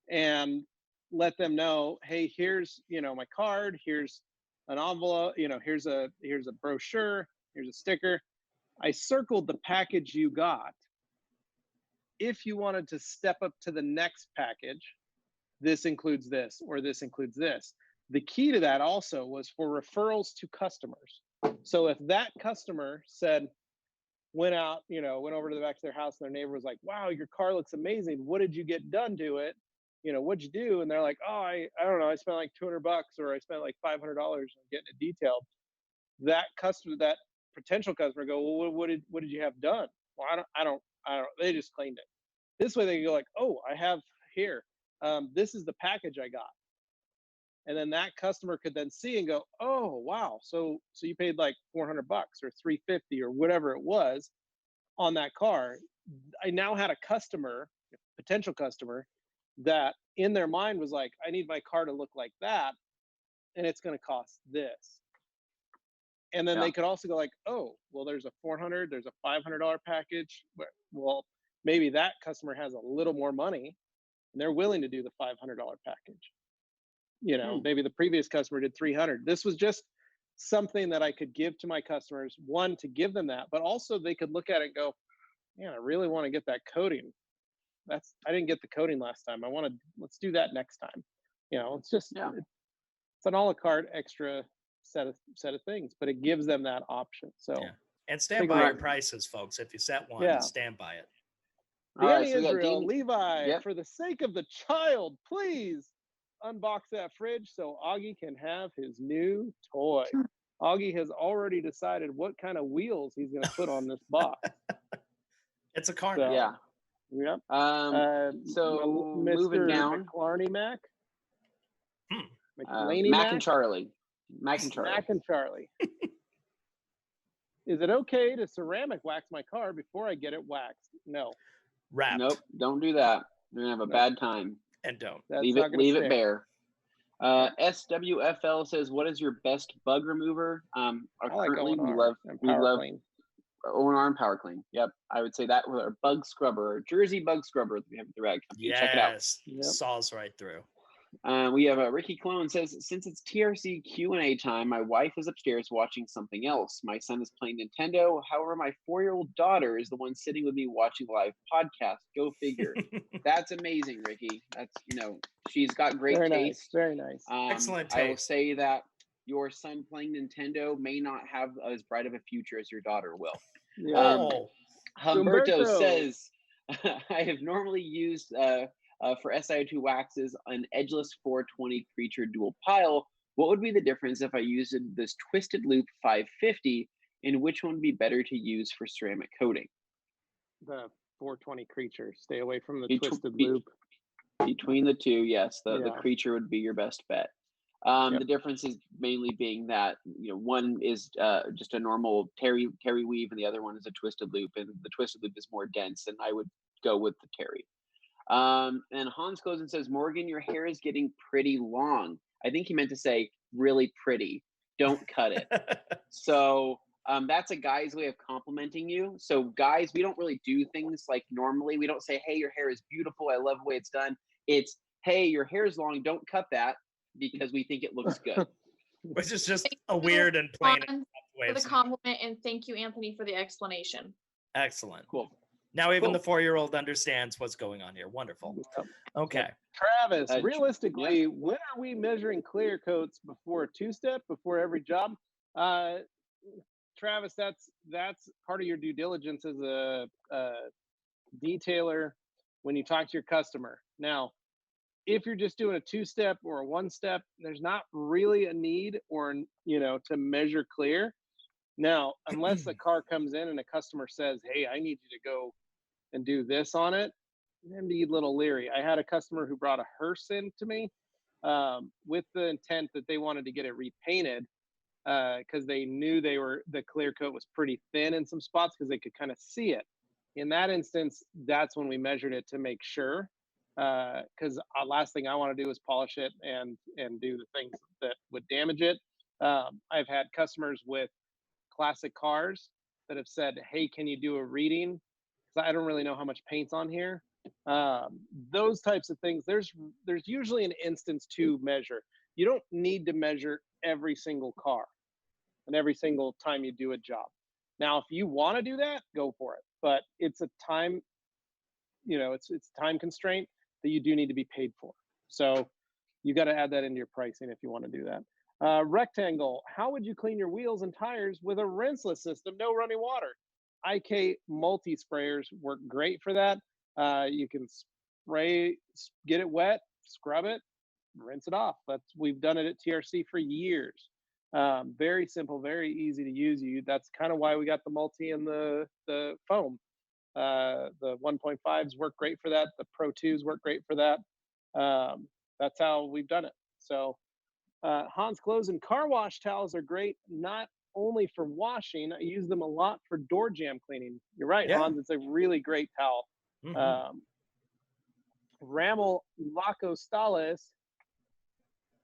and let them know, hey, here's, my card, here's an envelope, here's a brochure, here's a sticker. I circled the package you got. If you wanted to step up to the next package, this includes this, or this includes this. The key to that also was for referrals to customers. So if that customer went over to the back of their house and their neighbor was like, wow, your car looks amazing. What did you get done to it? What'd you do? And they're like, oh, I don't know. I spent like $200 or I spent like $500 on getting it detailed. That potential customer go, well, what did you have done? Well, I don't, they just claimed it. This way they can go like, oh, I have here, this is the package I got. And then that customer could then see and go, oh, wow. So you paid like $400 or $350 or whatever it was on that car. I now had a potential customer that in their mind was like, I need my car to look like that. And it's going to cost this. And then they could also go like, oh, well, there's a $400, there's a $500 package. Well, maybe that customer has a little more money and they're willing to do the $500 package. Maybe the previous customer did 300. This was just something that I could give to my customers, one, to give them that, but also they could look at it and go, man, I really want to get that coating. I didn't get the coating last time. Let's do that next time. It's just, it's an a la carte extra set of things, but it gives them that option. So, and stand by your prices, folks. If you set one, stand by it. Danny so Israel, Levi, Yep. for the sake of the child, please unbox that fridge so Augie can have his new toy. Augie has already decided what kind of wheels he's going to put on this box. It's a car. So, Yeah. Yep. So Mr. moving down, McLarney Mac. Mac Mac and Charlie. Mac and Charlie. Mac and Charlie. Is it okay to ceramic wax my car before I get it waxed? No. Wrapped. Nope, don't do that. You're gonna have a bad time. And don't. That's Leave not it. gonna Leave stick. it bare. SWFL says, "What is your best bug remover?" Currently, we love O&R and Power Clean. Yep, I would say that with our bug scrubber, our Jersey bug scrubber that we have at the rag company. Check it out. Yes, saws right through. We have Ricky Clone says, since it's TRC Q&A time, my wife is upstairs watching something else. My son is playing Nintendo. However, my 4-year-old daughter is the one sitting with me watching the live podcast. Go figure. That's amazing, Ricky. That's, she's got great taste. Very nice. Excellent taste. I will say that your son playing Nintendo may not have as bright of a future as your daughter will. Yeah. Humberto says, I have normally used for SiO2 waxes an edgeless 420 creature dual pile. What would be the difference if I used this twisted loop 550, and which one would be better to use for ceramic coating? The 420 creature. Stay away from the twisted loop. Between the two, yes, the creature would be your best bet. The difference is mainly being that one is just a normal terry weave, and the other one is a twisted loop, and the twisted loop is more dense, and I would go with the terry. And Hans goes and says, Morgan, your hair is getting pretty long. I think he meant to say really pretty. Don't cut it. So that's a guy's way of complimenting you. So guys, we don't really do things like normally. We don't say, hey, your hair is beautiful. I love the way it's done. It's, hey, your hair is long. Don't cut that, because we think it looks good. Which is just a weird and plain way for the compliment, and thank you, Anthony, for the explanation. Excellent. Cool. Now even Cool. the 4-year-old understands what's going on here. Wonderful. Yep. Okay. Travis, Yeah. realistically, when are we measuring clear coats before a two-step, before every job? Travis, that's part of your due diligence as a detailer when you talk to your customer. Now, if you're just doing a two-step or a one-step, there's not really a need or to measure clear. Now, unless a car comes in and a customer says, "Hey, I need you to go and do this on it," I'm a little leery. I had a customer who brought a hearse in to me with the intent that they wanted to get it repainted because they knew the clear coat was pretty thin in some spots because they could kind of see it. In that instance, that's when we measured it to make sure. Because last thing I want to do is polish it and do the things that would damage it. I've had customers with classic cars that have said, "Hey, can you do a reading? Because I don't really know how much paint's on here." Those types of things. There's usually an instance to measure. You don't need to measure every single car and every single time you do a job. Now, if you want to do that, go for it. But it's a time, it's time constraint that you do need to be paid for. So you got to add that into your pricing if you want to do that. Rectangle, how would you clean your wheels and tires with a rinseless system, no running water? IK multi-sprayers work great for that. You can spray, get it wet, scrub it, rinse it off. We've done it at TRC for years. Very simple, very easy to use. That's kind of why we got the multi and the foam. The 1.5s work great for that. The Pro 2s work great for that. That's how we've done it. So Hans clothes and car wash towels are great, not only for washing. I use them a lot for door jamb cleaning. You're right, Yeah. Hans. It's a really great towel. Mhm. Ramel Lacostales,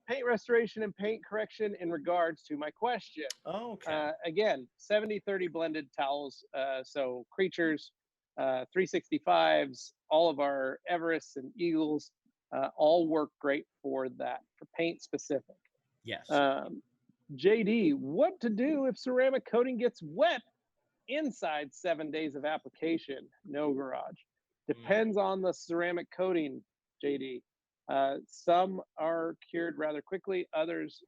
paint restoration and paint correction in regards to my question. Okay. Again, 70-30 blended towels. So Creatures, 365s, all of our Everests and Eagles, all work great for that, for paint specific. Yes. JD, what to do if ceramic coating gets wet inside 7 days of application? No garage. Depends on the ceramic coating, JD. Some are cured rather quickly. Others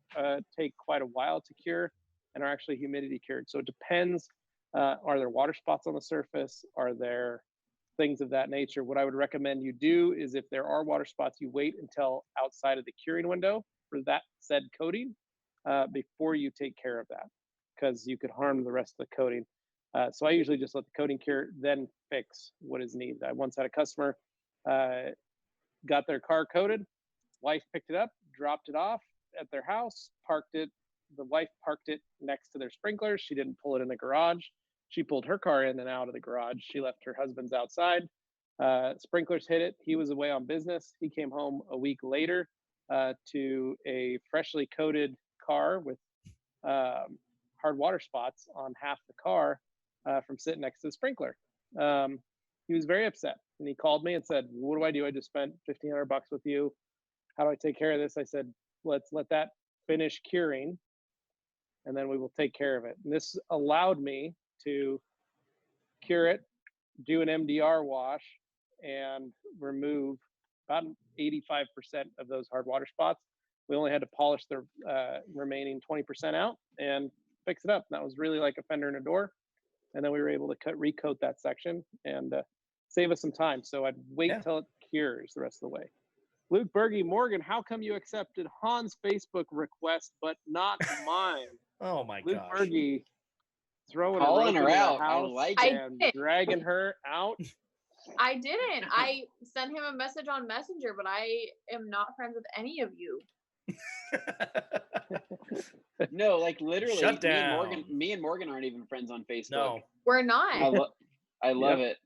take quite a while to cure and are actually humidity cured. So it depends. Are there water spots on the surface? Are there things of that nature? What I would recommend you do is if there are water spots, you wait until outside of the curing window for that said coating before you take care of that, because you could harm the rest of the coating. So I usually just let the coating cure, then fix what is needed. I once had a customer got their car coated. Wife picked it up, dropped it off at their house, parked it. The wife parked it next to their sprinklers. She didn't pull it in the garage. She pulled her car in and out of the garage. She left her husband's outside. Sprinklers hit it. He was away on business. He came home a week later to a freshly coated car with hard water spots on half the car from sitting next to the sprinkler. He was very upset, and he called me and said, "What do? I just spent $1,500 with you. How do I take care of this?" I said, "Let's let that finish curing, and then we will take care of it." And this allowed me to cure it, do an MDR wash, and remove about 85% of those hard water spots. We only had to polish the remaining 20% out and fix it up. And that was really like a fender and a door. And then we were able to recoat that section and save us some time. So I'd wait till it cures the rest of the way. Luke Berge, Morgan, how come you accepted Han's Facebook request but not mine? Oh my Luke gosh. Berge throwing Calling a her rope into out. the I house like it. and dragging her out. I didn't. I sent him a message on Messenger, but I am not friends with any of you. No, like literally, Shut down. me and Morgan aren't even friends on Facebook. No. We're not. I love it.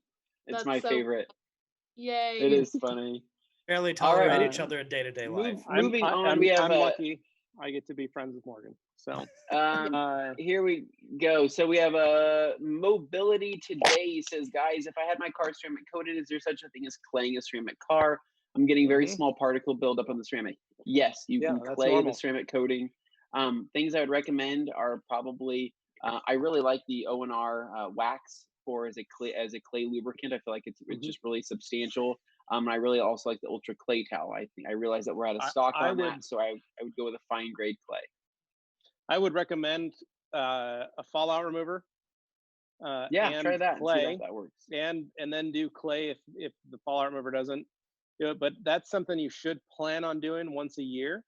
It's That's my so favorite. Yay. It is funny. Barely tolerate right. each other in day-to-day life. Moving on, we have I'm lucky. I get to be friends with Morgan. So here we go. So we have a mobility today. Says, guys, if I had my car ceramic coated, is there such a thing as claying a ceramic car? I'm getting very small particle buildup on the ceramic. Yes, you can clay the ceramic coating. Things I would recommend are probably, I really like the O&R wax for as a clay lubricant. I feel like it's just really substantial. And I really also like the Ultra Clay towel. I realize that we're out of stock on that, so I would go with a fine grade clay. I would recommend a fallout remover. Yeah, try that. Clay, and see if that works. And then do clay if the fallout remover doesn't do it. But that's something you should plan on doing once a year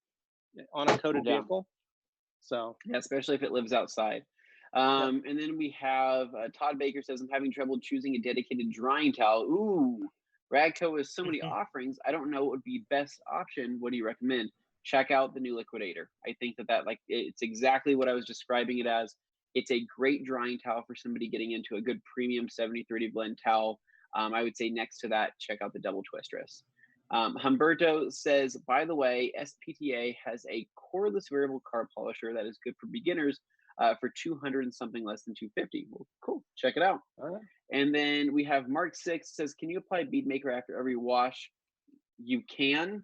on a coated vehicle. So yeah, especially if it lives outside. And then we have Todd Baker says, I'm having trouble choosing a dedicated drying towel. Ooh, Ragco has so many offerings. I don't know what would be best option. What do you recommend? Check out the new Liquidator. I think that like it's exactly what I was describing it as. It's a great drying towel for somebody getting into a good premium 70-30 blend towel. I would say next to that, check out the Double Twistress. Humberto says, by the way, SPTA has a cordless variable car polisher that is good for beginners for 200 and something less than 250. Well, cool. Check it out. all right. And then we have Mark 6 says, can you apply Bead Maker after every wash? You can.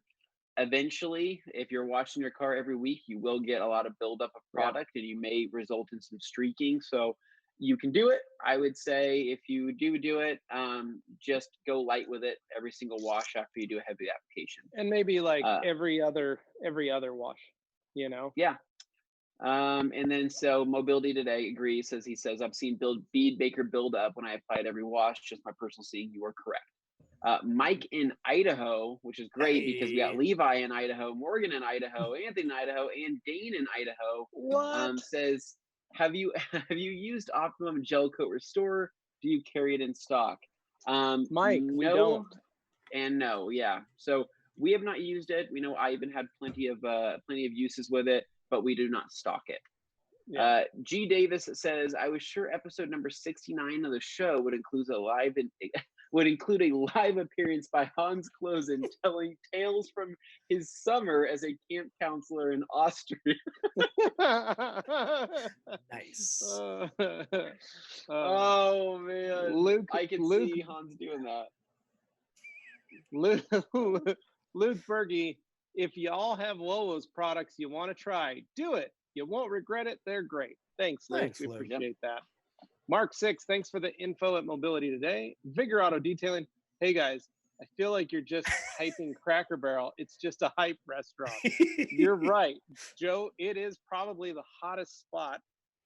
Eventually, if you're washing your car every week, you will get a lot of buildup of product and you may result in some streaking. So you can do it. I would say if you do it, just go light with it every single wash after you do a heavy application. And maybe like every other wash, you know? Yeah. And then so Mobility Today agrees, he says, I've seen Bead Maker build up when I applied every wash, just my personal seeing. You are correct. Mike in Idaho, which is great because we got Levi in Idaho, Morgan in Idaho, Anthony in Idaho, and Dane in Idaho. Says, have you used Optimum Gel Coat Restore? Do you carry it in stock? Mike, no, we don't. And no, yeah. So we have not used it. We know I even had plenty of uses with it, but we do not stock it. Yeah. G Davis says, I was sure episode number 69 of the show would include a live appearance by Hans Klosen telling tales from his summer as a camp counselor in Austria. Nice. Oh man, I can see Hans doing that. Luke Berge, if y'all have Lolo's products you want to try, do it. You won't regret it. They're great. Thanks, Luke. Thanks, we Luke. appreciate that. Mark 6, thanks for the info at Mobility Today. Vigor Auto Detailing. Hey guys, I feel like you're just hyping Cracker Barrel. It's just a hype restaurant. You're right, Joe. It is probably the hottest spot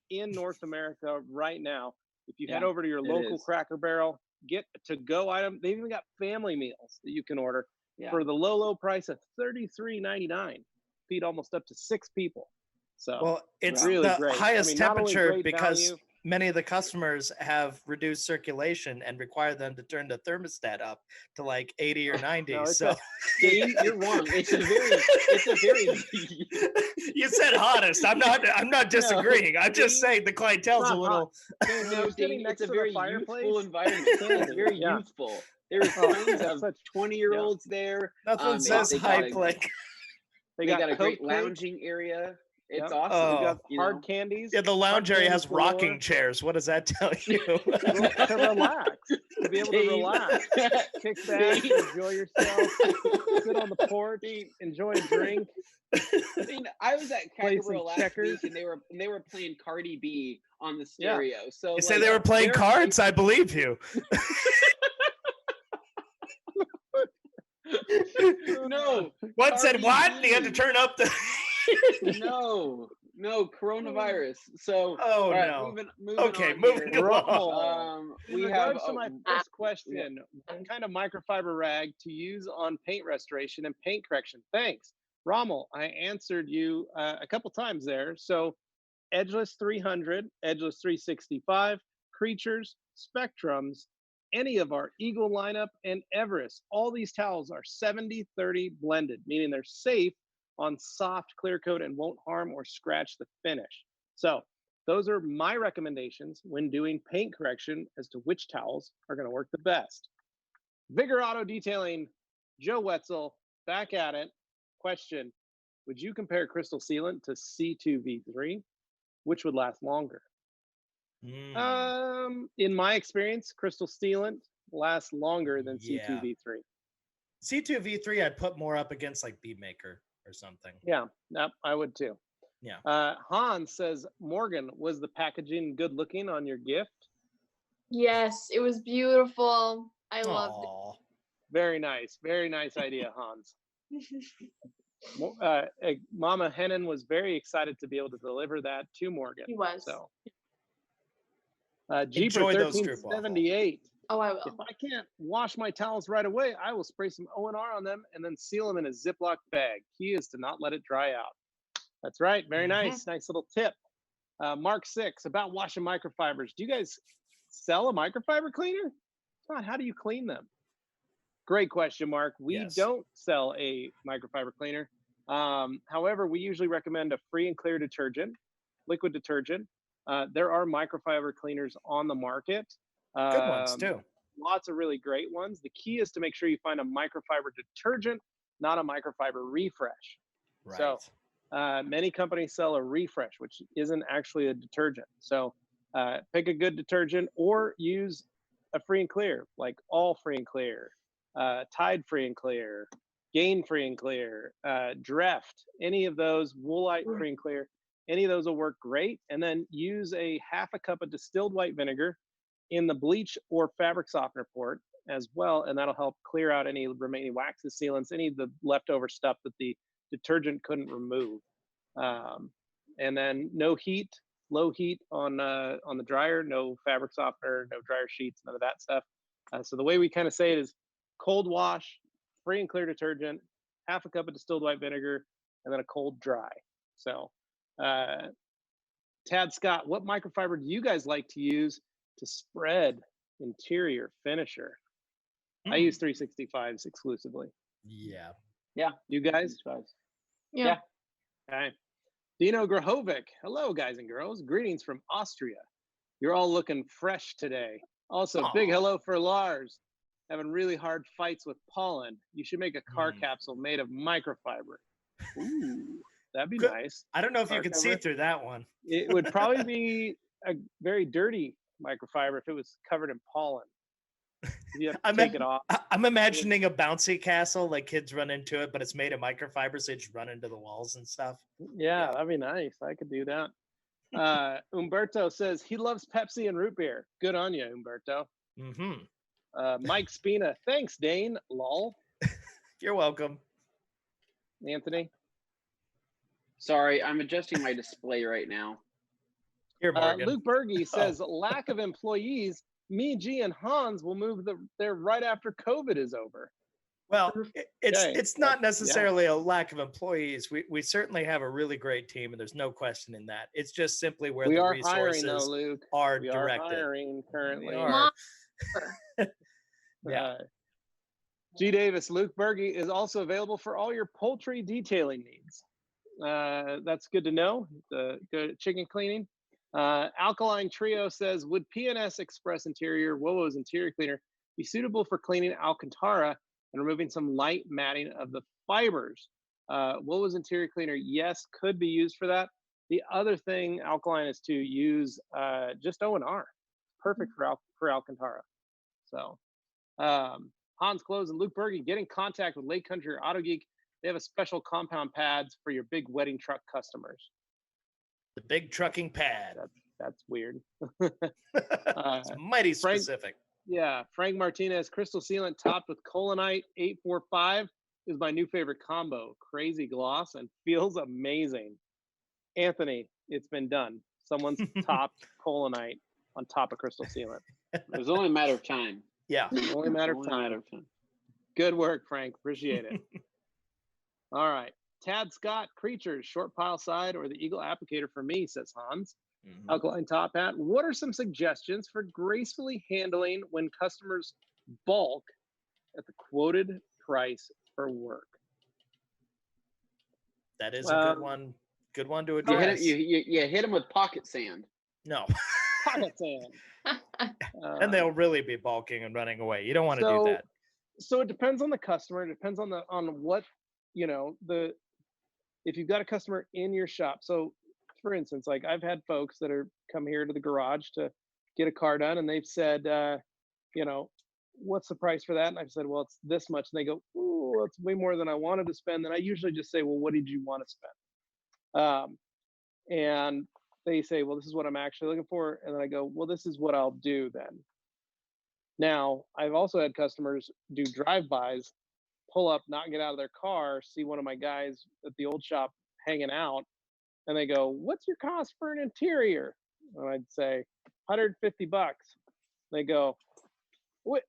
in North America right now. If you head over to your local Cracker Barrel, get a to-go item. They've even got family meals that you can order for the low price of $33.99. Feed almost up to 6 people. So well, it's really the great. highest temperature because value, many of the customers have reduced circulation and require them to turn the thermostat up to like 80 or 90. No, so Dane, you're wrong. It's a very You said hottest. I'm not disagreeing. I'm just saying the clientele's a little Dane, it's a very youthful environment. It's very youthful. There's tons of 20-year-olds there. Nothing says hype like they got a great lounging area. It's awesome. Oh, they got hard candies. Yeah, the lounge area has rocking chairs. What does that tell you? To relax. To be able to relax. Kick back, enjoy yourself, sit on the porch, enjoy a drink. I mean, I was at Cracker Barrel last week and they were playing Cardi B on the stereo. Yeah. So you say they were playing cards? I believe you. No. One said what? They had to turn up the No, coronavirus. So no. Moving along. We have to my first question. What kind of microfiber rag to use on paint restoration and paint correction? Thanks. Rommel, I answered you a couple times there. So Edgeless 300, Edgeless 365, Creatures, Spectrums, any of our Eagle lineup, and Everest. All these towels are 70-30 blended, meaning they're safe on soft clear coat and won't harm or scratch the finish. So those are my recommendations when doing paint correction as to which towels are going to work the best. Vigor Auto Detailing, Joe Wetzel, back at it. Question, would you compare Crystal Sealant to C2V3? Which would last longer? In my experience, Crystal Sealant lasts longer than C2V3. C2V3 I'd put more up against like Bead Maker or something. Yeah, I would too. Yeah. Hans says, Morgan, was the packaging good looking on your gift? Yes, it was beautiful. I loved Aw. Very nice idea, Hans. Mama Hennen was very excited to be able to deliver that to Morgan. He was. So, Jeeper Enjoy those stroop 1378. Oh, I If will. I can't wash my towels right away, I will spray some O&R on them and then seal them in a Ziploc bag. Key is to not let it dry out. That's right. Very nice. Nice little tip. Mark 6, about washing microfibers. Do you guys sell a microfiber cleaner? Todd, how do you clean them? Great question, Mark. We don't sell a microfiber cleaner. However, we usually recommend a free and clear detergent, liquid detergent. There are microfiber cleaners on the market. Good ones too. Lots of really great ones. The key is to make sure you find a microfiber detergent, not a microfiber refresh. Right. So many companies sell a refresh, which isn't actually a detergent. So pick a good detergent or use a free and clear, like All Free and Clear, Tide Free and Clear, Gain Free and Clear, Dreft, any of those, Woolite Free and Clear, any of those will work great. And then use a half a cup of distilled white vinegar in the bleach or fabric softener port as well, and that'll help clear out any remaining waxes, sealants, any of the leftover stuff that the detergent couldn't remove. And then no heat, low heat on the dryer, no fabric softener, no dryer sheets, none of that stuff. So the way we kind of say it is cold wash, free and clear detergent, half a cup of distilled white vinegar, and then a cold dry. So Tad Scott, what microfiber do you guys like to use to spread interior finisher? I use 365s exclusively. Yeah. You guys? Yeah. Okay. Dino Grahovic. Hello, guys and girls. Greetings from Austria. You're all looking fresh today. Also, big hello for Lars. Having really hard fights with pollen. You should make a car capsule made of microfiber. Ooh, that'd be nice. I don't know if Car you could cover. see through that one. It would probably be a very dirty microfiber if it was covered in pollen. You have to take it off. I'm imagining a bouncy castle, like kids run into it, but it's made of microfiber, so you just run into the walls and stuff. Yeah, that'd be nice. I could do that. Umberto says he loves Pepsi and root beer. Good on you, Umberto. Mike Spina. Thanks, Dane. Lol. You're welcome. Anthony. Sorry, I'm adjusting my display right now. Here, Morgan. Luke Berge says lack of employees. Me, G, and Hans will move there right after COVID is over. Well, it's not necessarily a lack of employees. We certainly have a really great team, and there's no question in that. It's just simply where the resources hiring, though, Luke. are we directed. Are hiring currently. We are. G. Davis, Luke Berge is also available for all your poultry detailing needs. That's good to know. Good chicken cleaning. Alkaline Trio says, would PNS Express Interior, WOWO's interior cleaner, be suitable for cleaning Alcantara and removing some light matting of the fibers? WOWO's interior cleaner, yes, could be used for that. The other thing, Alkaline, is to use just O&R. Perfect for Alcantara. So, Hans Close and Luke Berge, get in contact with Lake Country or Auto Geek. They have a special compound pads for your big wedding truck customers. The big trucking pad. That's weird. It's mighty specific. Frank Martinez, Crystal Sealant topped with Colonite 845 is my new favorite combo. Crazy gloss and feels amazing. Anthony, it's been done. Someone's topped Colonite on top of Crystal Sealant. It was only a matter of time. Yeah. Only a matter of time. Good work, Frank. Appreciate it. All right. Tad Scott, Creatures, short pile side, or the Eagle applicator for me, says Hans. Alkaline top hat. What are some suggestions for gracefully handling when customers bulk at the quoted price for work? That is a good one. Good one to address. You hit them with pocket sand. No. Pocket sand. And they'll really be bulking and running away. You don't want to do that. So it depends on the customer. It depends on what, if you've got a customer in your shop. So for instance, like I've had folks that are come here to the garage to get a car done, and they've said, what's the price for that? And I've said, well, it's this much. And they go, ooh, that's way more than I wanted to spend. Then I usually just say, well, what did you want to spend? And they say, well, this is what I'm actually looking for. And then I go, well, this is what I'll do then. Now, I've also had customers do drive-bys, pull up, not get out of their car, see one of my guys at the old shop hanging out, and they go, "What's your cost for an interior?" And I'd say, $150. They go, "What?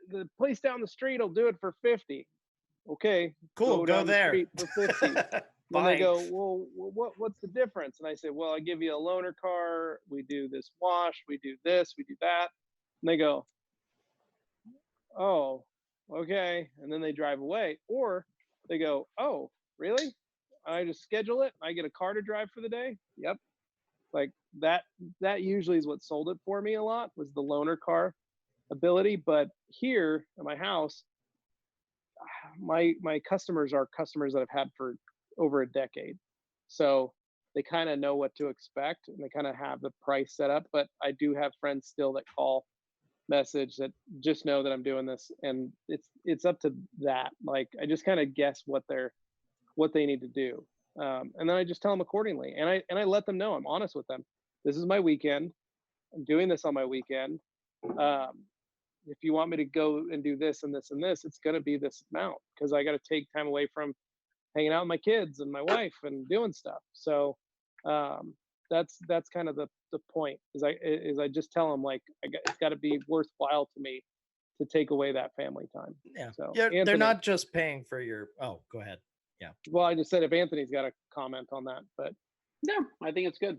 The place down the street will do it for 50." Okay, Cool, go down the there. street for 50. Then they Fine. go, "Well, what's the difference?" And I say, "Well, I give you a loaner car. We do this wash. We do this. We do that." And they go, "Oh, okay." And then they drive away. Or they go, "Oh, really? I just schedule it. I get a car to drive for the day." Yep. Like that usually is what sold it for me a lot, was the loaner car ability. But here at my house, my customers are customers that I've had for over a decade. So they kind of know what to expect and they kind of have the price set up. But I do have friends still that call, message, that just know that I'm doing this, and it's up to that. Like I just kind of guess what they need to do, and then I just tell them accordingly, and I let them know. I'm honest with them. This is my weekend. I'm doing this on my weekend. If you want me to go and do this and this and this, it's going to be this amount, because I got to take time away from hanging out with my kids and my wife and doing stuff. So that's kind of the point, is I just tell them, like, it's got to be worthwhile to me to take away that family time. Yeah. So Yeah, Anthony, they're not just paying for your. Oh, go ahead. Yeah. Well, I just said if Anthony's got a comment on that, but No, I think it's good.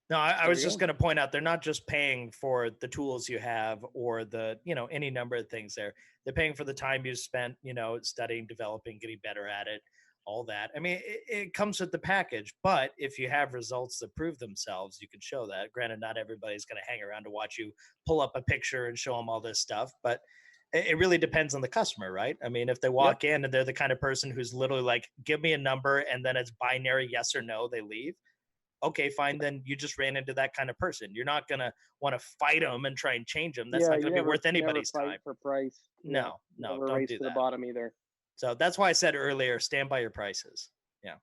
No, I There was we just go. going to point out they're not just paying for the tools you have or the, any number of things there. They're paying for the time you spent, studying, developing, getting better at it, all that. I mean, it comes with the package, but if you have results that prove themselves, you can show that. Granted, not everybody's going to hang around to watch you pull up a picture and show them all this stuff, but it really depends on the customer, right? I mean, if they walk in and they're the kind of person who's literally like, give me a number and then it's binary yes or no, they leave. Okay, fine. Then you just ran into that kind of person. You're not going to want to fight them and try and change them. That's not going to be worth anybody's never fight time. for price. No, never don't race do to that. the bottom either. So that's why I said earlier, stand by your prices. Yeah.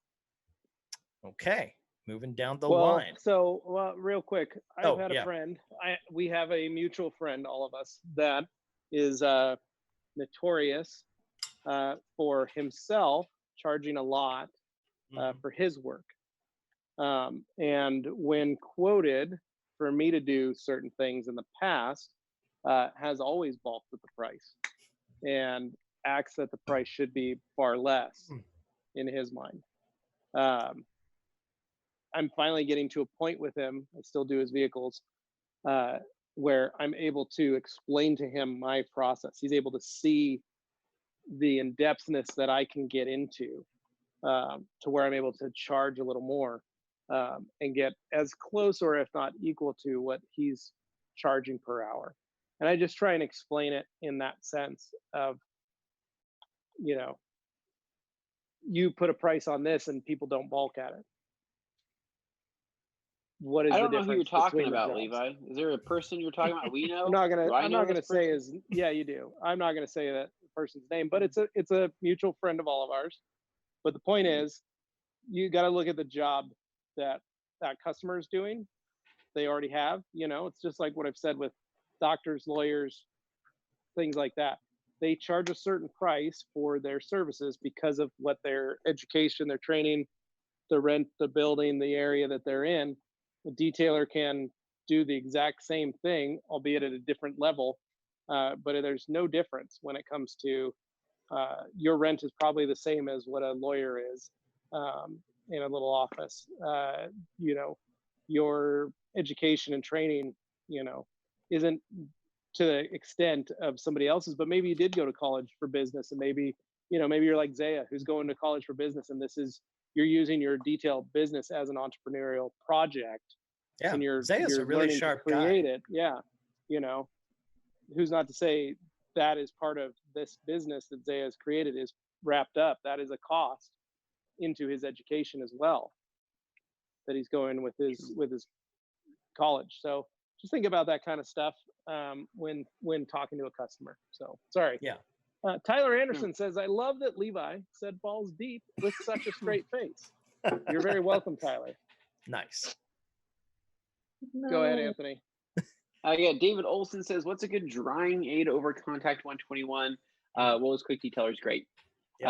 Okay. Moving down the line. So, real quick, I've had yeah. a friend. We have a mutual friend, all of us, that is notorious for himself charging a lot for his work. And when quoted for me to do certain things in the past, has always balked at the price and acts that the price should be far less in his mind. I'm finally getting to a point with him, I still do his vehicles, where I'm able to explain to him my process. He's able to see the in-depthness that I can get into, to where I'm able to charge a little more, and get as close, or if not equal to, what he's charging per hour. And I just try and explain it in that sense of, you put a price on this and people don't balk at it. What is I don't the know who you're difference talking between the about, jobs? Levi. Is there a person you're talking about we know? I'm not Do I know gonna this say person? yeah, you do. I'm not gonna say that person's name, but it's a mutual friend of all of ours. But the point is, you got to look at the job that customer is doing. They already have, it's just like what I've said with doctors, lawyers, things like that. They charge a certain price for their services because of what their education, their training, the rent, the building, the area that they're in. The detailer can do the exact same thing, albeit at a different level, but there's no difference when it comes to your rent is probably the same as what a lawyer is in a little office. Your education and training, isn't to the extent of somebody else's, but maybe you did go to college for business, and maybe you're like Zaya, who's going to college for business, and you're using your detailed business as an entrepreneurial project. Yeah, and you're Zaya's a really sharp to create guy. it. Yeah, who's not to say that is part of this business that Zaya has created is wrapped up. That is a cost into his education as well, that he's going with his college. So just think about that kind of stuff when talking to a customer. So sorry. Yeah. Tyler Anderson says, I love that Levi said balls deep with such a straight face. You're very welcome, Tyler. Nice. Go ahead, Anthony. Yeah, David Olson says, what's a good drying aid over Contact 121? Will's Quick Detailer is great. Yep.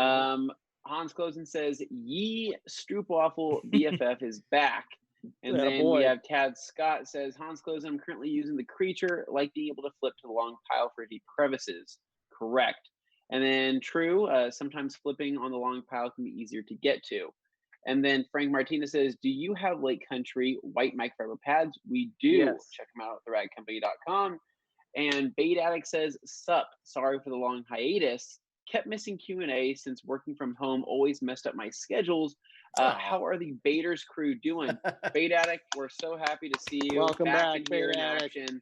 Hans Closen says, Ye Stroopwafel BFF is back. And Atta then boy. we have Tad Scott says, Hans Closen, I'm currently using the Creature, like being able to flip to the long pile for deep crevices. Correct. And then True, sometimes flipping on the long pile can be easier to get to. And then Frank Martinez says, do you have Lake Country white microfiber pads? We do. Yes. Check them out at theradcompany.com. And Bead Addict says, sup, sorry for the long hiatus. Kept missing Q&A since working from home always messed up my schedules. How are the Baiters crew doing? Bead Addict, we're so happy to see you. Welcome back, in here Bead in Addict. action.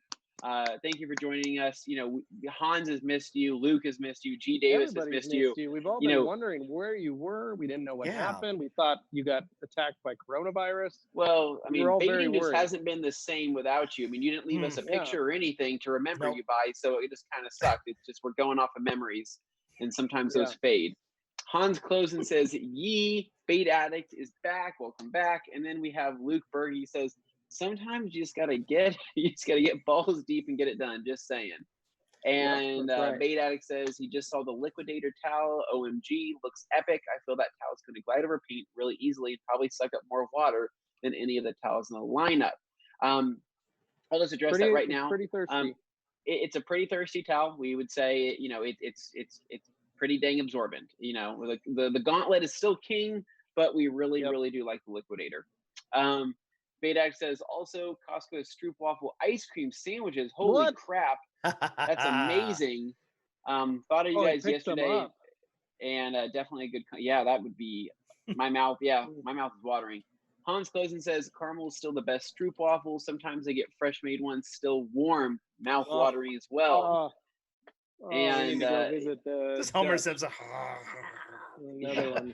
Thank you for joining us. You know, Hans has missed you. Luke has missed you. G. Davis Everybody's has missed you. We've all You been know- wondering where you were. We didn't know what Yeah. happened. We thought you got attacked by coronavirus. Well, I mean, We're all very baiting just worried. hasn't been the same without you. I mean, you didn't leave us a Yeah. picture or anything to remember Nope. you by, so it just kind of sucked. It's just we're going off of memories, and sometimes those Yeah. fade. Hans Closen says, Ye, Bait Addict is back. Welcome back. And then we have Luke Berg. He says, sometimes you just gotta get balls deep and get it done. Just saying. And that's right. Bait Addict says he just saw the Liquidator towel. OMG, looks epic. I feel that towel's going to glide over paint really easily and probably suck up more water than any of the towels in the lineup. I'll just address that right now. Pretty thirsty. It's a pretty thirsty towel. We would say, you know, it's pretty dang absorbent. You know, the Gauntlet is still king, but we really do like the Liquidator. Badak says also Costco Stroopwafel ice cream sandwiches. Holy What? crap, that's amazing. Thought of you guys picked them yesterday, up. and definitely a good. Yeah, that would be my mouth. Yeah, my mouth is watering. Hans Closen says caramel is still the best Stroopwafel. Sometimes they get fresh made ones still warm, mouth watering as well. We And need to go visit the Just Homer Dutch. Simpson. Another one.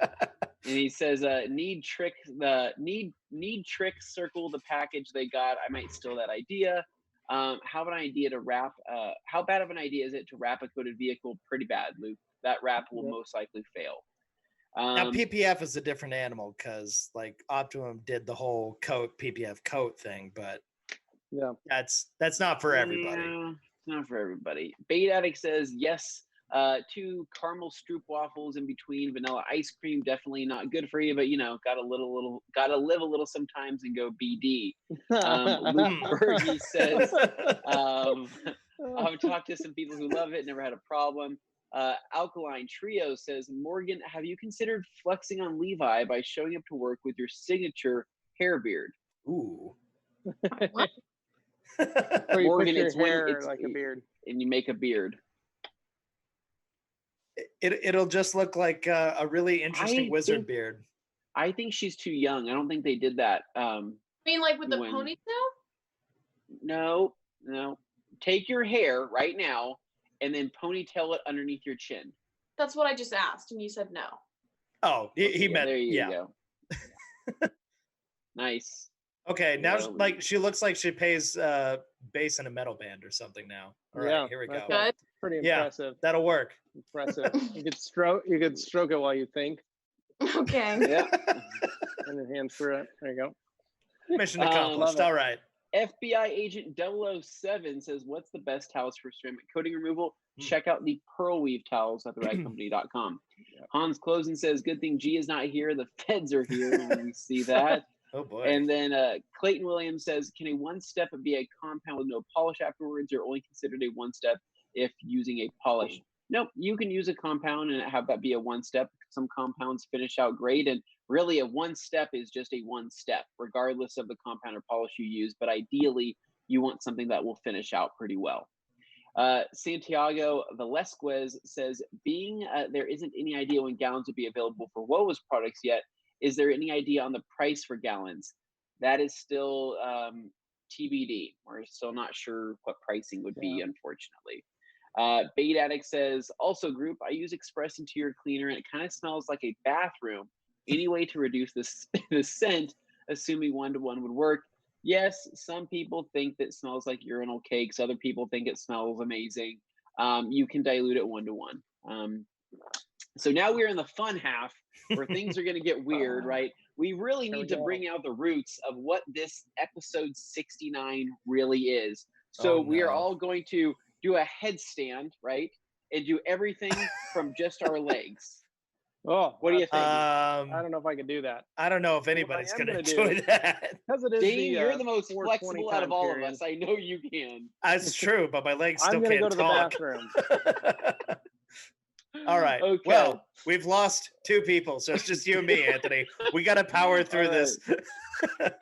And he says, need trick circle the package they got. I might steal that idea. How bad of an idea is it to wrap a coated vehicle? Pretty bad, Luke. That wrap will most likely fail. Now PPF is a different animal because like Optimum did the whole PPF coat thing, but Yeah. that's not for everybody. Yeah, it's not for everybody. Bait Addict says yes. 2 caramel Stroopwafels in between vanilla ice cream, definitely not good for you, but you know, gotta live a little sometimes and go BD. Luke Berge says, I've talked to some people who love it, never had a problem. Alkaline Trio says, Morgan, have you considered flexing on Levi by showing up to work with your signature hair beard? Ooh. What? Or you Morgan, put your it's when hair it's- like a beard. And you make a beard. It'll just look like a really interesting I wizard think- beard. I think she's too young. I don't think they did that. I mean, like with the When- ponytail? No. Take your hair right now and then ponytail it underneath your chin. That's what I just asked, and you said no. Oh, he Yeah, meant there you yeah. go. Nice. Okay, now Yeah. like she looks like she pays bass in a metal band or something now. All right, Yeah, here we go. that's Good. Pretty Yeah. impressive. That'll work. Impressive. You could stroke it while you think, Okay. Yeah. and your hands through it. There you go. Mission love accomplished. it. All right. FBI agent 007 says, what's the best towels for ceramic coating removal? Check out the Pearl Weave towels at theradcompany.com. Yep. Hans Closen says, good thing G is not here. The feds are here when we see that. Oh boy. And then Clayton Williams says, can a one-step be a compound with no polish afterwards, or only considered a one-step if using a polish? Nope, you can use a compound and have that be a one-step. Some compounds finish out great, and really a one-step is just a one-step, regardless of the compound or polish you use. But ideally, you want something that will finish out pretty well. Santiago Velasquez says, being there isn't any idea when gallons will be available for WOA's products yet, is there any idea on the price for gallons? That is still TBD. We're still not sure what pricing would be, unfortunately. Bait Addict says, also group, I use Express Interior Cleaner and it kind of smells like a bathroom. Any way to reduce the scent, assuming 1-to-1 would work? Yes, some people think that smells like urinal cakes. Other people think it smells amazing. You can dilute it 1-to-1. So now we're in the fun half where things are going to get weird, right? We really need to bring out the roots of what this episode 69 really is. So Oh, we are no. all going to do a headstand, right? And do everything from just our legs. Oh, What do you think? I don't know if I can do that. I don't know if anybody's going to enjoy that. Because it is Dane, the, you're the most 420 flexible out of time all period. of us. I know you can. That's true, but my legs still I'm gonna can't go to talk. the bathroom. All right. Okay. Well, we've lost 2 people, so it's just you and me, Anthony. We got to power through All this.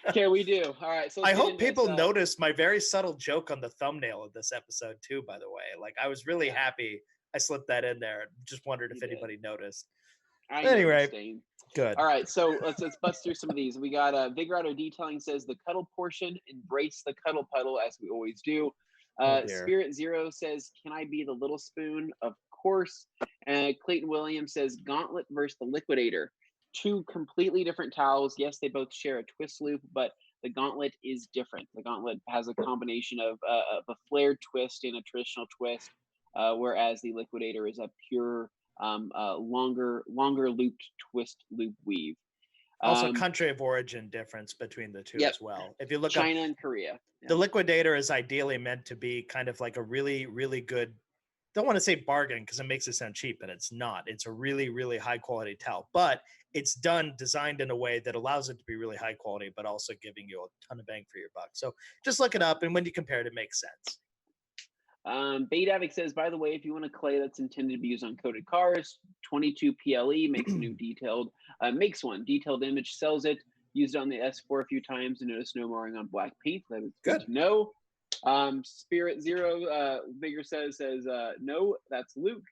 Okay, we do. All right. So let's I get hope into people this. noticed my very subtle joke on the thumbnail of this episode too, by the way. Like, I was really happy I slipped that in there. Just wondered if You did. anybody noticed. I Anyway, noticed, Dane. good. All right, so let's bust through some of these. We got Vigorado Detailing says the cuddle portion, embrace the cuddle puddle as we always do. Oh, dear. Spirit Zero says, can I be the little spoon? Of course. Clayton Williams says Gauntlet versus the Liquidator. 2 completely different towels. Yes, they both share a twist loop, but the Gauntlet is different. The Gauntlet has a combination of a flared twist and a traditional twist, whereas the Liquidator is a pure longer looped twist loop weave. Also, country of origin difference between the 2 as well. If you look China up, and Korea. the Liquidator is ideally meant to be kind of like a really, really good, don't want to say bargain because it makes it sound cheap, and it's not. It's a really, really high quality towel, but it's designed in a way that allows it to be really high quality, but also giving you a ton of bang for your buck. So just look it up, and when you compare it, it makes sense. Bead says, by the way, if you want a clay that's intended to be used on coated cars, 22 PLE makes a new makes one detailed image, sells it, used it on the S4 a few times, and noticed no marring on black paint. That is good to know. Spirit Zero Bigger says no, that's Luke.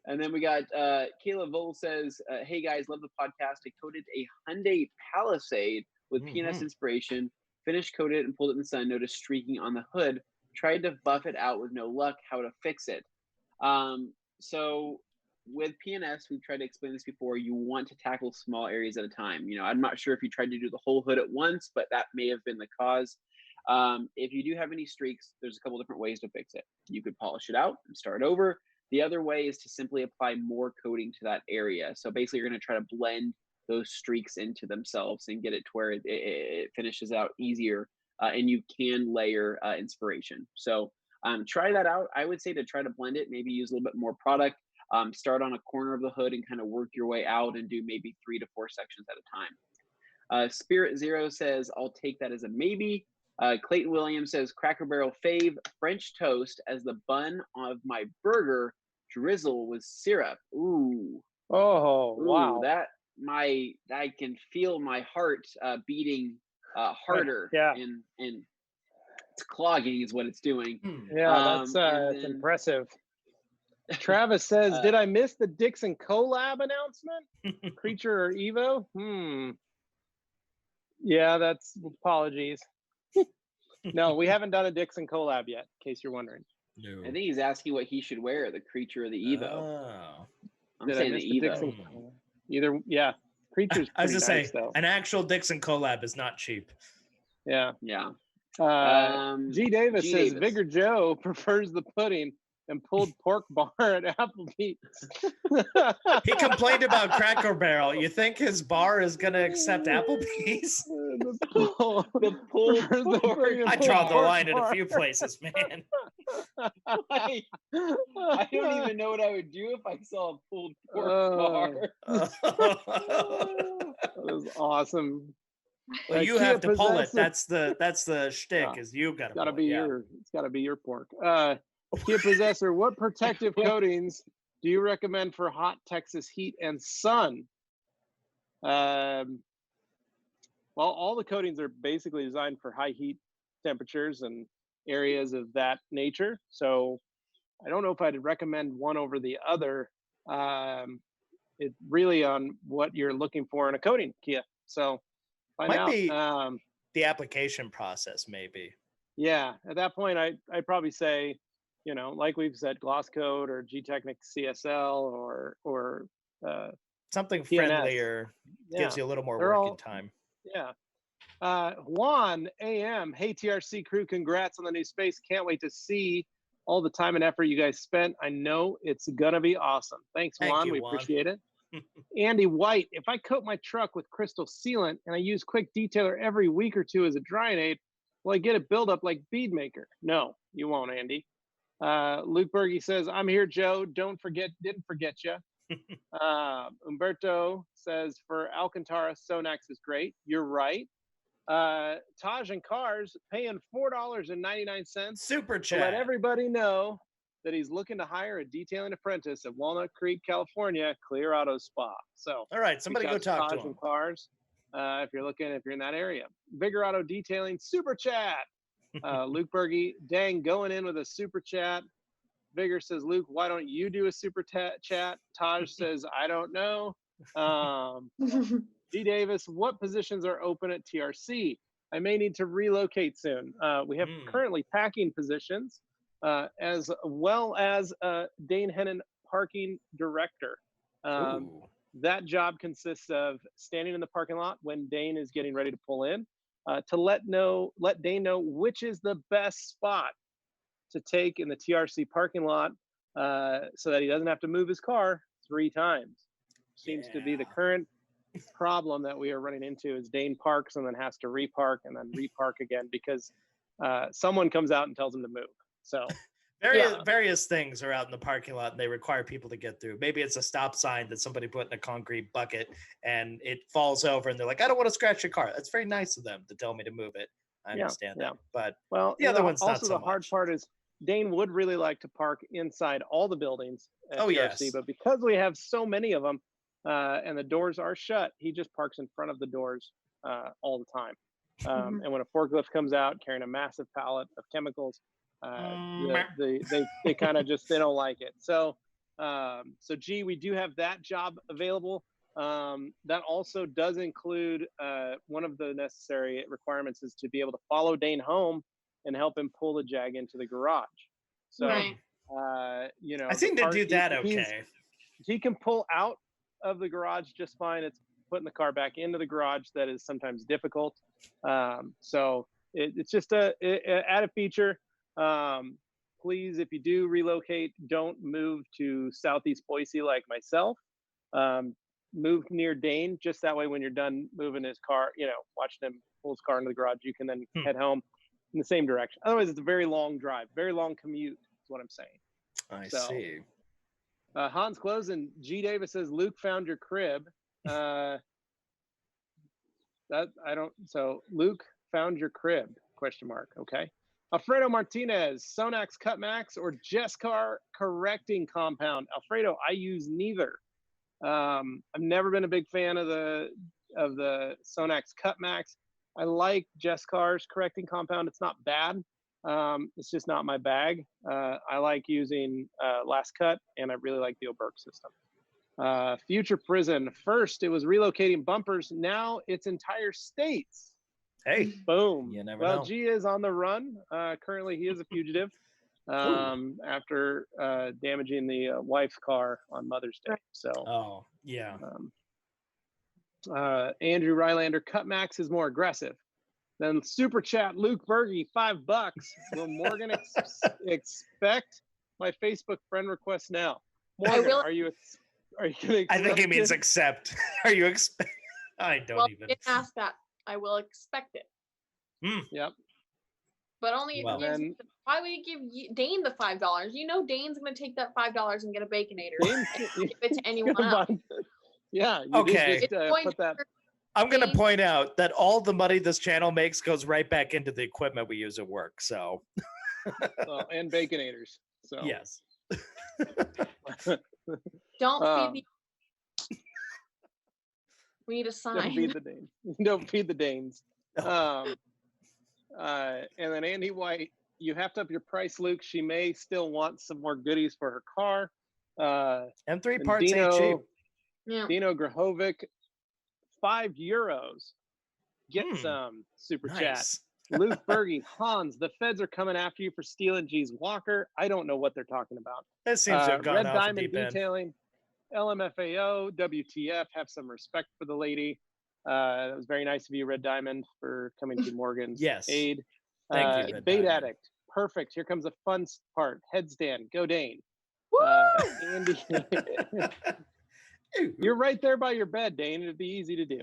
And then we got Kayla Vole says, hey guys, love the podcast. I coated a Hyundai Palisade with PNS inspiration, finished coated and pulled it in the sun, noticed streaking on the hood, tried to buff it out with no luck. How to fix it? So with PNS, we've tried to explain this before, you want to tackle small areas at a time. You know, I'm not sure if you tried to do the whole hood at once, but that may have been the cause. If you do have any streaks, there's a couple different ways to fix it. You could polish it out and start over. The other way is to simply apply more coating to that area. So basically you're going to try to blend those streaks into themselves and get it to where it finishes out easier, and you can layer inspiration. So try that out. I would say to try to blend it, maybe use a little bit more product, start on a corner of the hood and kind of work your way out and do maybe 3 to 4 sections at a time. Spirit Zero says, I'll take that as a maybe. Clayton Williams says, Cracker Barrel fave, French toast as the bun of my burger, drizzle with syrup. Ooh. Oh, wow. I can feel my heart beating harder. Yeah. And it's clogging is what it's doing. Yeah, that's impressive. Travis says, did I miss the Dixon collab announcement? Creature or Evo? Yeah, that's apologies. No, we haven't done a Dixon collab yet, in case you're wondering. No. I think he's asking what he should wear, the Creature or the Evo. Oh. I'm saying the Evo. Either, yeah. Creature's I was pretty just nice, saying, though. an actual Dixon collab is not cheap. Yeah. Yeah. G. Davis says, Davis. Vigor Joe prefers the pudding and pulled pork bar at Applebee's. He complained about Cracker Barrel. You think his bar is going to accept Applebee's? The pulled pork. I draw the line in a few places, man. I don't even know what I would do if I saw a pulled pork bar. That was awesome. Well, you have to pull it. That's the shtick. Is you got to. It's got to be your pork. Kia Possessor, what protective coatings do you recommend for hot Texas heat and sun? Well, all the coatings are basically designed for high heat temperatures and areas of that nature. So I don't know if I'd recommend one over the other. It's really on what you're looking for in a coating, Kia. So might be the application process, maybe. Yeah, at that point, I'd probably say, you know, like we've said, gloss coat or G-Technic CSL or something PNS. Friendlier, gives you a little more working time. Yeah. Juan AM, hey TRC crew, congrats on the new space. Can't wait to see all the time and effort you guys spent. I know it's gonna be awesome. Thanks, Juan. We appreciate it. Andy White, if I coat my truck with crystal sealant and I use quick detailer every week or two as a drying aid, Will I get a buildup like Bead Maker? No, you won't, Andy. Luke Berge says, I'm here, Joe. Didn't forget you. Umberto says, for Alcantara, Sonax is great. You're right. Taj and Cars paying $4.99. Super to chat. let everybody know that he's looking to hire a detailing apprentice at Walnut Creek, California, Clear Auto Spa. So, all right, somebody go talk to Taj him. and Cars, if you're in that area. Vigor Auto Detailing, super chat. Luke Berge, dang, going in with a super chat. Vigor says, Luke, why don't you do a super chat? Taj says, I don't know. D. Davis, what positions are open at TRC? I may need to relocate soon. We have currently packing positions, as well as Dane Hennen parking director. That job consists of standing in the parking lot when Dane is getting ready to pull in, to let Dane know which is the best spot to take in the TRC parking lot, so that he doesn't have to move his car 3 times. Seems to be the current problem that we are running into, is Dane parks and then has to repark and then repark again because someone comes out and tells him to move. So various things are out in the parking lot and they require people to get through. Maybe it's a stop sign that somebody put in a concrete bucket and it falls over and they're like, I don't want to scratch your car. That's very nice of them to tell me to move it. I understand that. But the other one's not so much. Also, the hard part is Dane would really like to park inside all the buildings at TRC, but because we have so many of them and the doors are shut, he just parks in front of the doors all the time. And when a forklift comes out carrying a massive pallet of chemicals, they kind of just, they don't like it. So we do have that job available. That also does include one of the necessary requirements is to be able to follow Dane home and help him pull the Jag into the garage. So, I seem to do that okay. He can pull out of the garage just fine. It's putting the car back into the garage that is sometimes difficult. So it's just a added feature. Please, if you do relocate, don't move to Southeast Boise like myself. Move near Dane, just that way when you're done moving his car, watching him pull his car into the garage, you can then head home in the same direction. Otherwise, it's a very long drive, very long commute is what I'm saying. I see. Hans Close and G. Davis says, Luke found your crib. So Luke found your crib, ? Okay. Alfredo Martinez, Sonax Cut Max or Jescar correcting compound. Alfredo, I use neither. I've never been a big fan of the Sonax Cut Max. I like Jescar's correcting compound. It's not bad. It's just not my bag. I like using Last Cut, and I really like the Oberk system. Future Prison. First, it was relocating bumpers. Now it's entire states. Hey, boom. You never know. G is on the run. Currently, he is a fugitive after damaging the wife's car on Mother's Day. So, Andrew Rylander, Cut Max is more aggressive. Then super chat Luke Berge, $5. Will Morgan expect my Facebook friend request now? Morgan, are you gonna accept I think it means accept. Are you expect? I don't even. Didn't ask that. I will expect it. Yep. But only if why would you give Dane the $5? You know Dane's gonna take that $5 and get a Baconator. Give it to anyone else. Yeah. Okay. Put that. I'm going to point out that all the money this channel makes goes right back into the equipment we use at work. So, and Baconators. So yes. Don't feed the. We need a sign. Don't feed the Danes. Don't feed the Danes. And then Andy White, you have to up your price, Luke. She may still want some more goodies for her car. M3 parts ain't cheap. Yeah. Dino Grahovic, €5. Get some super chat. Luke Berge, Hans, the feds are coming after you for stealing G's Walker. I don't know what they're talking about. That seems to have gone Red off Diamond the deep end. Detailing, LMFAO, WTF, have some respect for the lady. It was very nice of you, Red Diamond, for coming to Morgan's aid. Thank you, Red Bait Diamond. Addict, perfect. Here comes a fun part. Headstand, go Dane. Andy, you're right there by your bed, Dane. It'd be easy to do.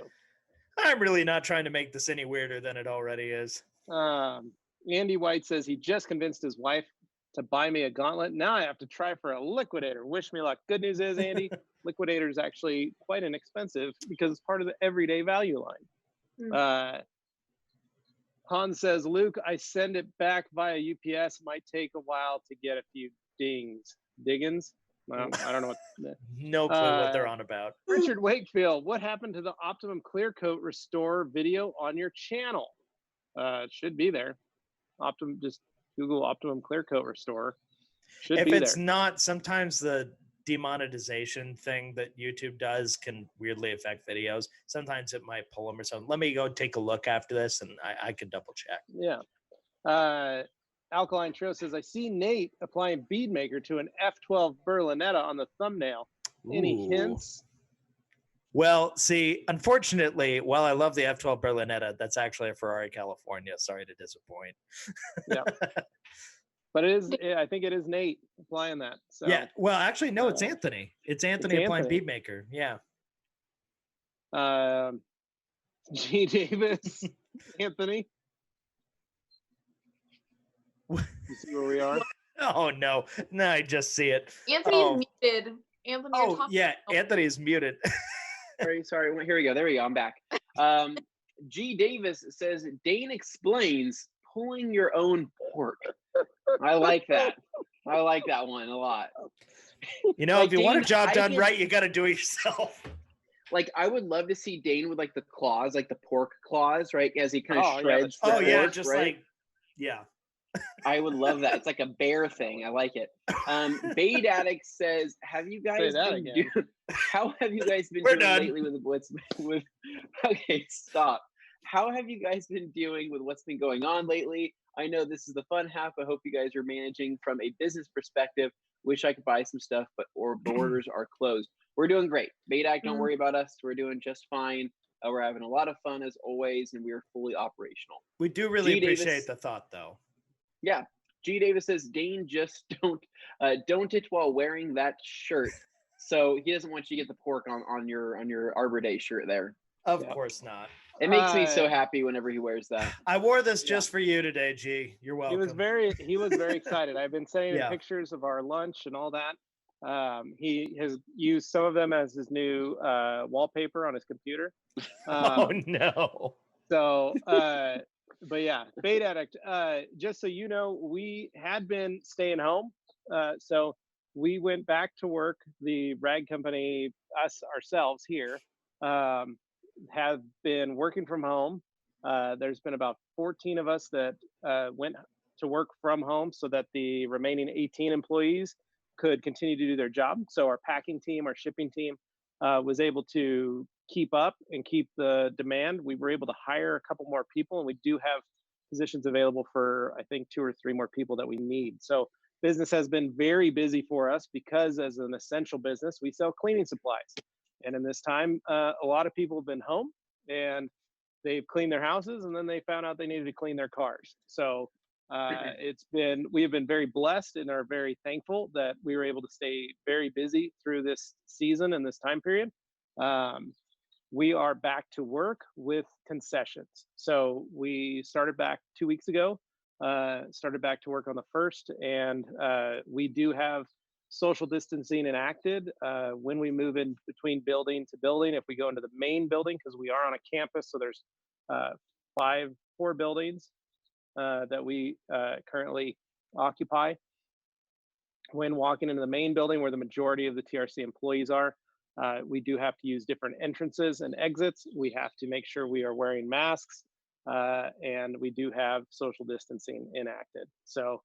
I'm really not trying to make this any weirder than it already is. Andy White says he just convinced his wife to buy me a gauntlet. Now I have to try for a liquidator. Wish me luck. Good news is, Andy, liquidator is actually quite inexpensive because it's part of the everyday value line. Hans says, Luke, I send it back via UPS. Might take a while to get a few diggins. I don't know what. No clue what they're on about. Richard Wakefield, what happened to the Optimum Clear Coat Restore video on your channel? It should be there. Just Google Optimum Clear Coat Restore. If it's not, sometimes the demonetization thing that YouTube does can weirdly affect videos. Sometimes it might pull them or something. Let me go take a look after this, and I can double check. Yeah. Alkaline Trio says, I see Nate applying Bead Maker to an F12 Berlinetta on the thumbnail. Any hints? Well, see, unfortunately, while I love the F12 Berlinetta, that's actually a Ferrari California. Sorry to disappoint. Yeah. But I think it is Nate applying that. So, yeah. Well, actually, no, it's Anthony. It's Anthony applying Bead Maker. Yeah. G. Davis, Anthony. You see where we are? Oh, no. No, I just see it. Anthony's muted. Anthony, oh, yeah. Anthony is muted. Sorry. Here we go. There we go. I'm back. G. Davis says, Dane explains pulling your own pork. I like that. I like that one a lot. You know, if you want a job done right, you got to do it yourself. Like, I would love to see Dane with like the claws, like the pork claws, right? As he kind of shreds. Yeah, just right? Yeah. I would love that. It's like a bear thing. I like it. Bead Addict says, "Have you guys how have you guys been doing lately with okay, stop. How have you guys been doing with what's been going on lately? I know this is the fun half. I hope you guys are managing from a business perspective. Wish I could buy some stuff, but borders are closed. We're doing great. Bead Addict, don't worry about us. We're doing just fine. We're having a lot of fun as always, and we're fully operational. We do really appreciate the thought, though. Yeah. G. Davis says, Dane, just don't it while wearing that shirt. So he doesn't want you to get the pork on your Arbor Day shirt there. Of course not. It makes me so happy whenever he wears that. I wore this just for you today, G. You're welcome. He was very excited. I've been sending him pictures of our lunch and all that. He has used some of them as his new wallpaper on his computer. Oh no. So but yeah, Bead Addict, just so you know, we had been staying home. So we went back to work. The rag company, ourselves here, have been working from home. There's been about 14 of us that went to work from home so that the remaining 18 employees could continue to do their job. So our packing team, our shipping team was able to keep up and keep the demand. We were able to hire a couple more people, and we do have positions available for, I think, 2 or 3 more people that we need. So business has been very busy for us because as an essential business, we sell cleaning supplies. And in this time, a lot of people have been home and they've cleaned their houses, and then they found out they needed to clean their cars. So we have been very blessed and are very thankful that we were able to stay very busy through this season and this time period. We are back to work with concessions. So we started back 2 weeks ago, started back to work on the 1st, and we do have social distancing enacted when we move in between building to building. If we go into the main building, because we are on a campus, so there's 4 buildings that we currently occupy. When walking into the main building where the majority of the TRC employees are, we do have to use different entrances and exits. We have to make sure we are wearing masks, and we do have social distancing enacted. So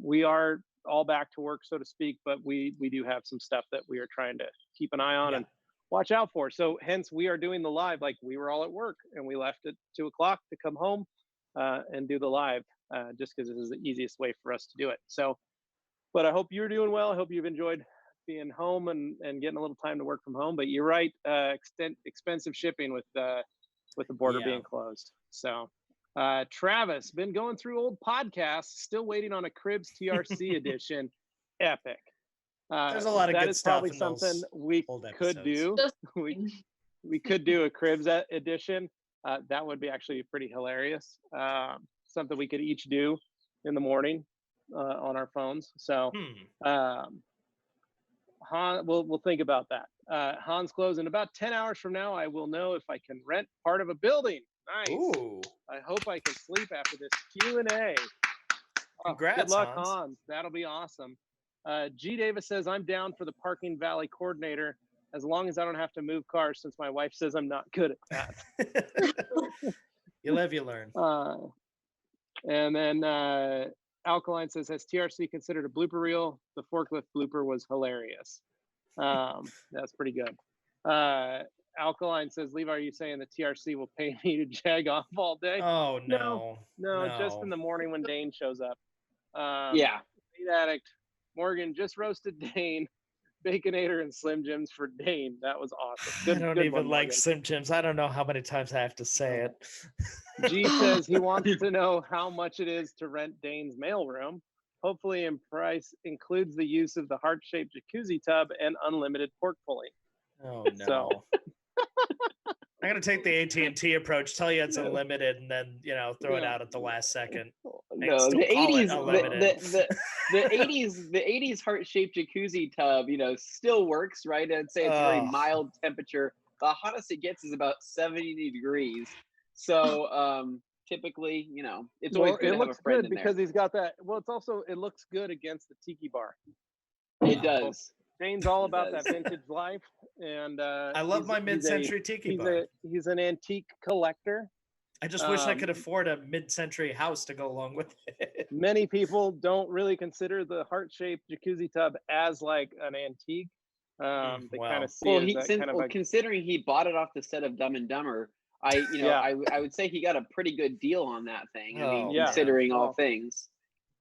we are all back to work, so to speak, but we do have some stuff that we are trying to keep an eye on and watch out for. So hence we are doing the live. Like, we were all at work and we left at 2 o'clock to come home and do the live, just because this is the easiest way for us to do it. So, but I hope you're doing well. I hope you've enjoyed being home and getting a little time to work from home. But you're right, expensive shipping with the border being closed. So Travis, been going through old podcasts, still waiting on a Cribs TRC edition. Epic. There's a lot of good stuff. That is probably something we could do. We could do a Cribs edition. That would be actually pretty hilarious. Something we could each do in the morning on our phones. So we'll think about that. Hans close in about 10 hours from now. I will know if I can rent part of a building. Nice. Ooh. I hope I can sleep after this Q&A. Congrats, good luck, Hans. Hans. That'll be awesome. G. Davis says, I'm down for the parking valley coordinator as long as I don't have to move cars since my wife says I'm not good at that. You live, you learn. And then Alkaline says, has TRC considered a blooper reel? The forklift blooper was hilarious. That's pretty good. Alkaline says, Levi, are you saying the TRC will pay me to jag off all day? Oh, no. No, just in the morning when Dane shows up. Yeah. Meat Addict, Morgan just roasted Dane. Baconator and Slim Jims for Dane. That was awesome. I don't good even one, like Morgan. Slim Jims. I don't know how many times I have to say it. G says he wants to know how much it is to rent Dane's mailroom. Hopefully in price includes the use of the heart-shaped jacuzzi tub and unlimited pork pulling. Oh, no. So. I'm going to take the AT&T approach, tell you it's unlimited, and then, throw it out at the last second. No, the 80s, the 80s heart-shaped jacuzzi tub, still works, right? I'd say it's a very mild temperature. The hottest it gets is about 70 degrees. So typically, it's always good to have a friend in there. Because he's got that. Well, it's also, it looks good against the tiki bar. It does. Dane's all about that vintage life, and I love my mid-century tiki bar. He's an antique collector. I just wish I could afford a mid-century house to go along with it. Many people don't really consider the heart-shaped jacuzzi tub as like an antique. They kind of see it. Considering he bought it off the set of Dumb and Dumber, I would say he got a pretty good deal on that thing. Considering all things.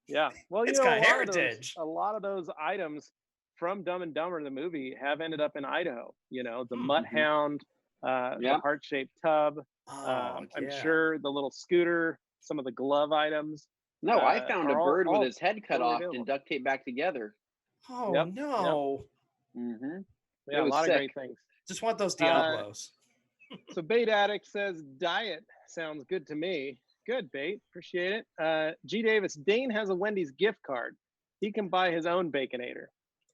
Yeah, well, it's got heritage. A lot of those items from Dumb and Dumber, the movie, have ended up in Idaho. The Mutt Hound, the heart-shaped tub. I'm sure the little scooter, some of the glove items. No, I found a bird with his head cut off and duct taped back together. Oh, no. Yep. Mm-hmm. Yeah, a lot of great things. Just want those Diablos. So Bait Addict says, diet sounds good to me. Good, Bait. Appreciate it. G. Davis, Dane has a Wendy's gift card. He can buy his own Baconator.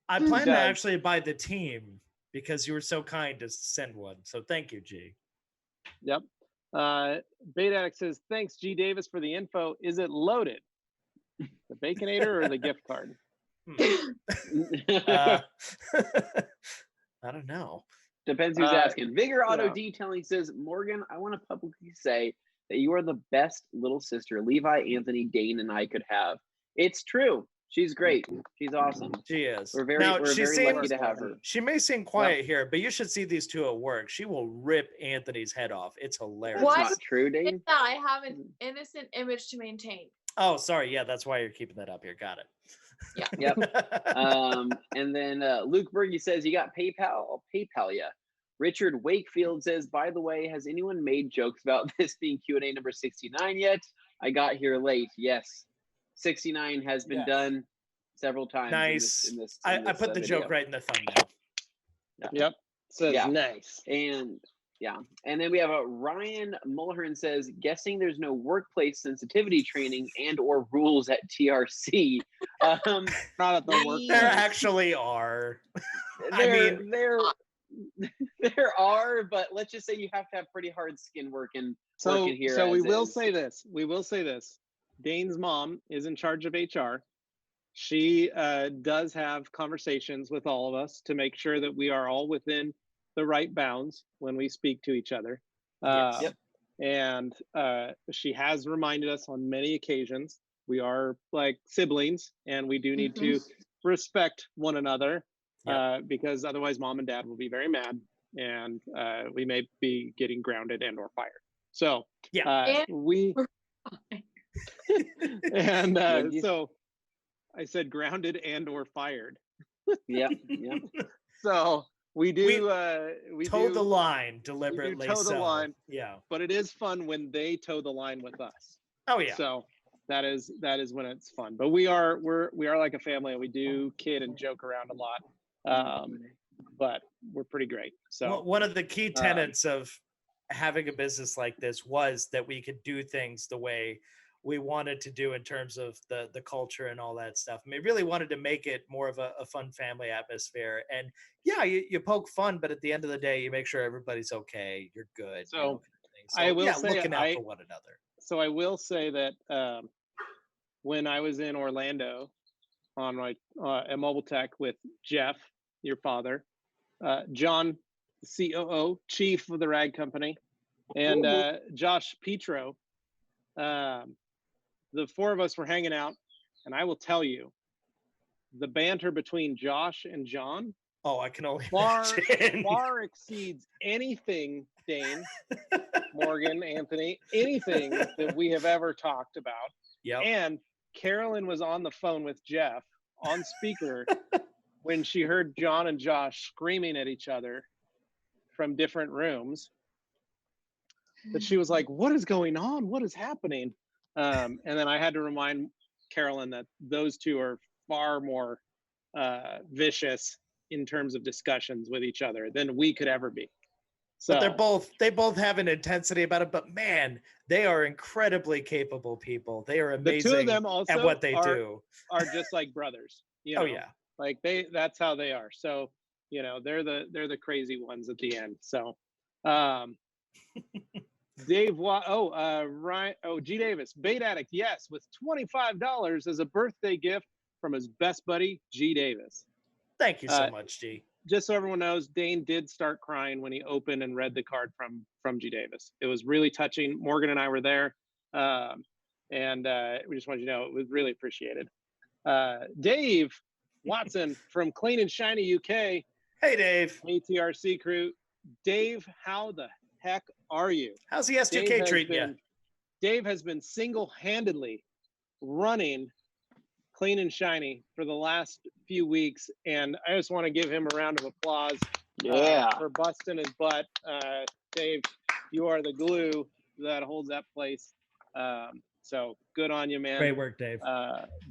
I plan to actually buy the team because you were so kind to send one. So thank you, G. Yep. Bait Addict says, thanks, G. Davis, for the info. Is it loaded? The Baconator or the gift card? I don't know. Depends who's asking. Vigor Auto Detailing says, Morgan, I want to publicly say that you are the best little sister Levi, Anthony, Dane, and I could have. It's true. She's great. She's awesome. She is. We're very lucky to have her. She may seem quiet here, but you should see these two at work. She will rip Anthony's head off. It's hilarious. That's not true, Dane. I have an innocent image to maintain. Oh, sorry. Yeah, that's why you're keeping that up here. Got it. Yeah. Yep. And then Luke Berge says, you got PayPal? I'll PayPal you. Richard Wakefield says, by the way, has anyone made jokes about this being Q&A number 69 yet? I got here late. Yes. 69 has been done several times. Nice. In this I put the video. joke right in the thumbnail. Yep. Says nice. And then we have Ryan Mulhern says, guessing there's no workplace sensitivity training and or rules at TRC. Not at the workplace. There actually are. There are, but let's just say you have to have pretty hard skin working here. So we will say this. Dane's mom is in charge of HR. She does have conversations with all of us to make sure that we are all within the right bounds when we speak to each other. And she has reminded us on many occasions, we are like siblings and we do need to respect one another because otherwise mom and dad will be very mad and we may be getting grounded and or fired. So so I said grounded and or fired. Yeah. So we do we toe do, the line deliberately. Toe the line. Yeah. But it is fun when they toe the line with us. Oh yeah. So that is when it's fun. But we are like a family and we do kid and joke around a lot. But we're pretty great. So one of the key tenets of having a business like this was that we could do things the way we wanted to do in terms of the culture and all that stuff. I mean, really wanted to make it more of a fun family atmosphere. And yeah, you poke fun, but at the end of the day, you make sure everybody's okay. You're good. So, kind of thing. I will yeah, say looking out for one another. So I will say that when I was in Orlando on my at Mobile Tech with Jeff, your father, John, the COO, chief of the rag company, and Josh Petro, the four of us were hanging out, and I will tell you, the banter between Josh and John, oh, I can only far exceeds anything, Dane, Morgan, Anthony, anything that we have ever talked about. Yep. And Carolyn was on the phone with Jeff on speaker when she heard John and Josh screaming at each other from different rooms. That she was like, "What is going on? What is happening?" And then I had to remind Carolyn that those two are far more vicious in terms of discussions with each other than we could ever be. So But they both have an intensity about it, but man, they are incredibly capable people. They are amazing the two of them also at what they do. Are just like brothers. You know? Oh yeah. Like that's how they are. So, you know, they're the crazy ones at the end. So Dave G Davis, Bait Addict, yes, with $25 as a birthday gift from his best buddy, G Davis. Thank you so much, G. Just so everyone knows, Dane did start crying when he opened and read the card from G Davis. It was really touching. Morgan and I were there. And we just wanted you to know it was really appreciated. Dave Watson from Clean and Shiny UK. Hey, Dave. ATRC crew. Dave, how the heck are you? How's the S2K treating you? Dave has been single-handedly running Clean and Shiny for the last few weeks, and I just want to give him a round of applause for busting his butt. Dave, you are the glue that holds that place. So good on you, man. Great work, Dave.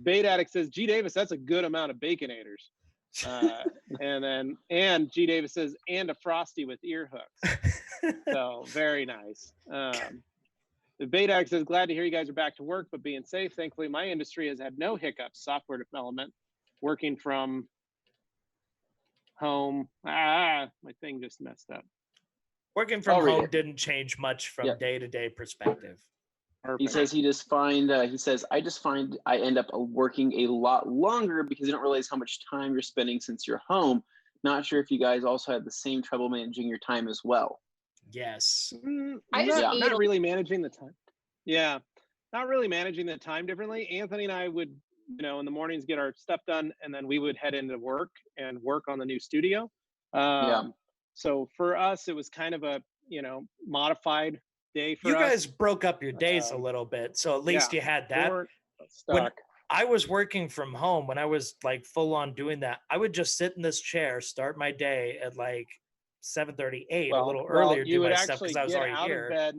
Bait Addict says, G Davis, that's a good amount of Baconators. And G Davis says, and a Frosty with ear hooks. So very nice. The Bait Addict says, glad to hear you guys are back to work, but being safe. Thankfully, my industry has had no hiccups. Software development, working from home. My thing just messed up. Working from home didn't change much from day-to-day perspective. Perfect. He says I just find I end up working a lot longer because you don't realize how much time you're spending since you're home. Not sure if you guys also had the same trouble managing your time as well. Yes. Not really managing the time. Yeah. Not really managing the time differently. Anthony and I would, in the mornings get our stuff done, and then we would head into work and work on the new studio. So for us, it was kind of a, modified day for us. You guys broke up your days a little bit, so at least you had that. When I was working from home, when I was like full on doing that, I would just sit in this chair, start my day at like 7:30, 8, a little earlier, do my stuff because I was already here.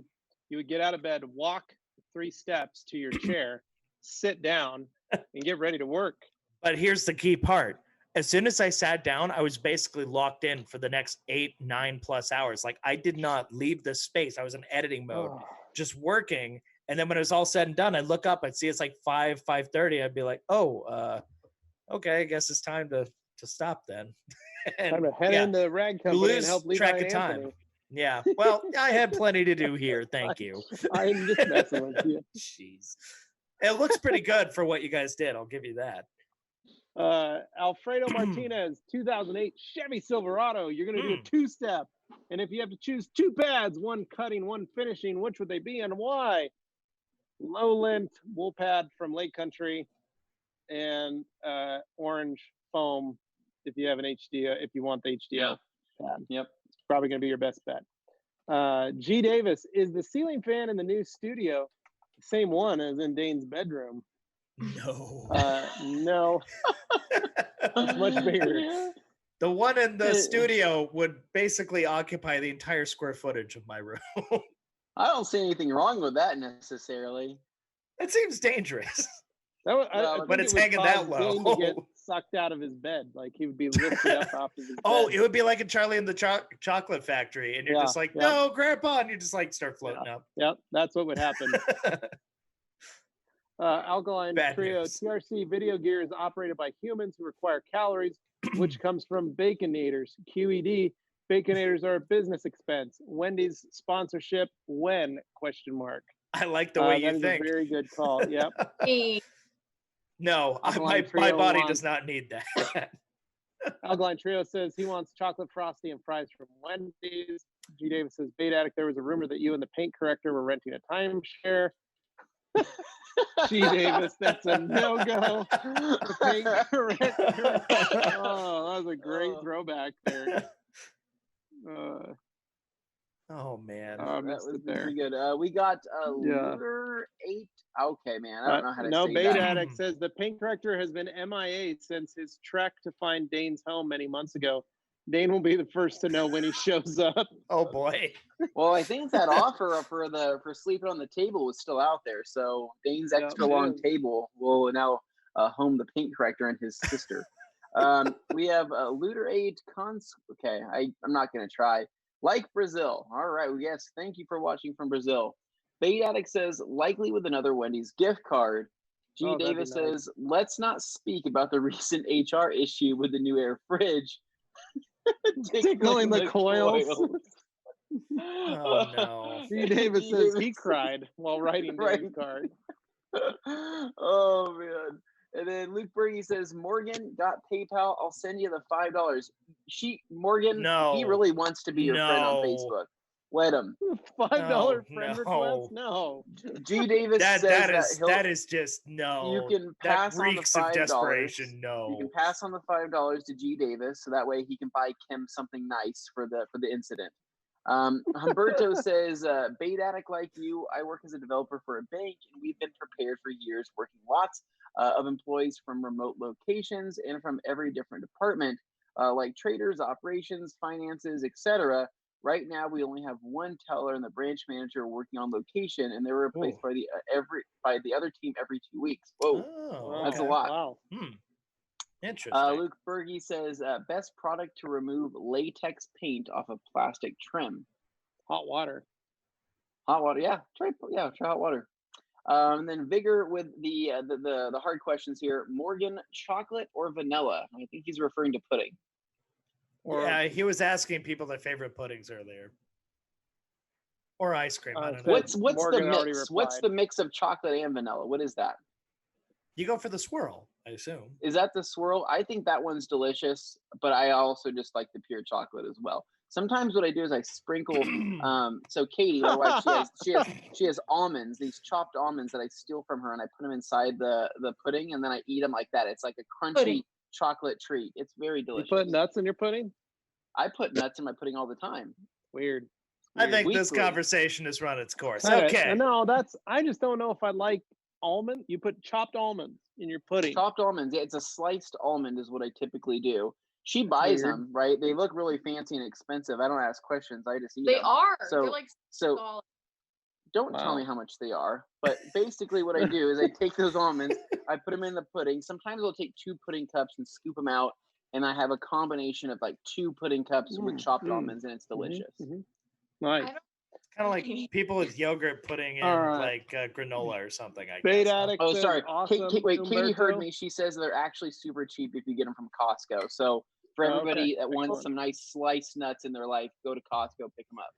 You would get out of bed, walk 3 steps to your chair, sit down, and get ready to work. But here's the key part. As soon as I sat down, I was basically locked in for the next 8-9+ hours. Like I did not leave the space. I was in editing mode, just working. And then when it was all said and done, I'd look up, I'd see it's like 5:30. I'd be like, okay, I guess it's time to stop then. And, time to head into the rag company and help Levi track and of time. Anthony. Yeah. Well, I had plenty to do here. Thank you. I'm just messing with you. Jeez. It looks pretty good for what you guys did. I'll give you that. Alfredo Martinez, 2008 Chevy Silverado. You're going to do a 2-step. And if you have to choose 2 pads, one cutting, one finishing, which would they be and why? Low-length wool pad from Lake Country and orange foam if you have an HDO, if you want the HDO pad. Yep. It's probably going to be your best bet. G Davis, is the ceiling fan in the new studio the same one as in Dane's bedroom? No. No. It's much bigger. The one in the studio would basically occupy the entire square footage of my room. I don't see anything wrong with that necessarily. It seems dangerous. But it's hanging that low. Dane to get sucked out of his bed. Like he would be lifted up off of his bed. Oh, it would be like in Charlie and the Chocolate Factory, and you're just like, no, Grandpa, and you just like start floating up. Yep, that's what would happen. Alkaline Bad Trio news. TRC video gear is operated by humans who require calories, which comes from Baconators. QED, Baconators are a business expense. Wendy's sponsorship when? ? I like the way you that is think. a very good call. Yep. No, Alkaline my Trio body wants- does not need that. Alkaline Trio says he wants chocolate frosty and fries from Wendy's. G. Davis says, Bait Addict, there was a rumor that you and the paint corrector were renting a timeshare. G. Davis, that's a no-go. The paint corrector. Oh, that was a great throwback there. Oh man. I That missed was it there. pretty good. We got Yeah. Looter 8. Okay, man. I don't know how to No, say Bait that. Addict says the paint corrector has been MIA since his trek to find Dane's home many months ago. Dane will be the first to know when he shows up. Oh boy. Well, I think that offer for sleeping on the table was still out there. So Dane's Yeah, extra it long is. table will now home the paint corrector and his sister. We have Looter 8 Okay, I'm not gonna try. Like Brazil. All right. Well, yes. Thank you for watching from Brazil. Bait Addict says likely with another Wendy's gift card. G. Oh, that'd be Davis nice. says let's not speak about the recent HR issue with the new air fridge. Tickling the coils. Oh no. G. Davis G. says he Davis. cried while writing Right. Dane's card. Oh man. And then Luke Berge says, Morgan got PayPal. I'll send you the $5. Morgan, No. he really wants to be your friend on No. Facebook. Let him. $5 No, friend no. request? No. G. Davis says that is just no. you can That pass on the reeks of $5. desperation. No. You can pass on the $5 to G. Davis, so that way he can buy Kim something nice for the incident. Humberto says, Bait Addict like you, I work as a developer for a bank, and we've been prepared for years, working lots of employees from remote locations and from every different department, like traders, operations, finances, etc. Right now, we only have one teller and the branch manager working on location, and they're replaced by the other team every 2 weeks. Whoa, Oh, that's a okay. lot. Wow. Interesting. Luke Berge says, best product to remove latex paint off of plastic trim. Hot water. Hot water, yeah. Try hot water. And then Vigor with the hard questions here. Morgan, chocolate or vanilla? I think he's referring to pudding. Yeah, he was asking people their favorite puddings earlier. Or ice cream. I don't know. What's Morgan the already mix? What's the replied. mix of chocolate and vanilla? What is that? You go for the swirl, I assume. Is that the swirl? I think that one's delicious, but I also just like the pure chocolate as well. Sometimes what I do is I sprinkle. So Katie, my wife, she has almonds, these chopped almonds that I steal from her, and I put them inside the pudding, and then I eat them like that. It's like a crunchy Pudding. chocolate treat. It's very You delicious. put nuts in your pudding? I put nuts in my pudding all the time. Weird. I think this Weekly. conversation has run its course. All right. Okay. No, I just don't know if I like almond. You put chopped almonds in your pudding. Chopped almonds. Yeah, it's a sliced almond is what I typically do. She buys weird. them, right? They look really fancy and expensive. I don't ask questions. I just eat They them. are. So- They're like So solid. don't tell Wow. me how much they are. But basically what I do is I take those almonds, I put them in the pudding. Sometimes I'll take 2 pudding cups and scoop them out. And I have a combination of like 2 pudding cups with chopped almonds, and it's delicious. Nice. I don't Kind of like people with yogurt putting in All right. like granola or something, I Bait guess. huh? Addict Oh, says sorry. awesome. Wait, Katie heard Umberto. me. She says they're actually super cheap if you get them from Costco. So for Oh, everybody okay. that wants Excellent. some nice sliced nuts in their life, go to Costco, pick them up.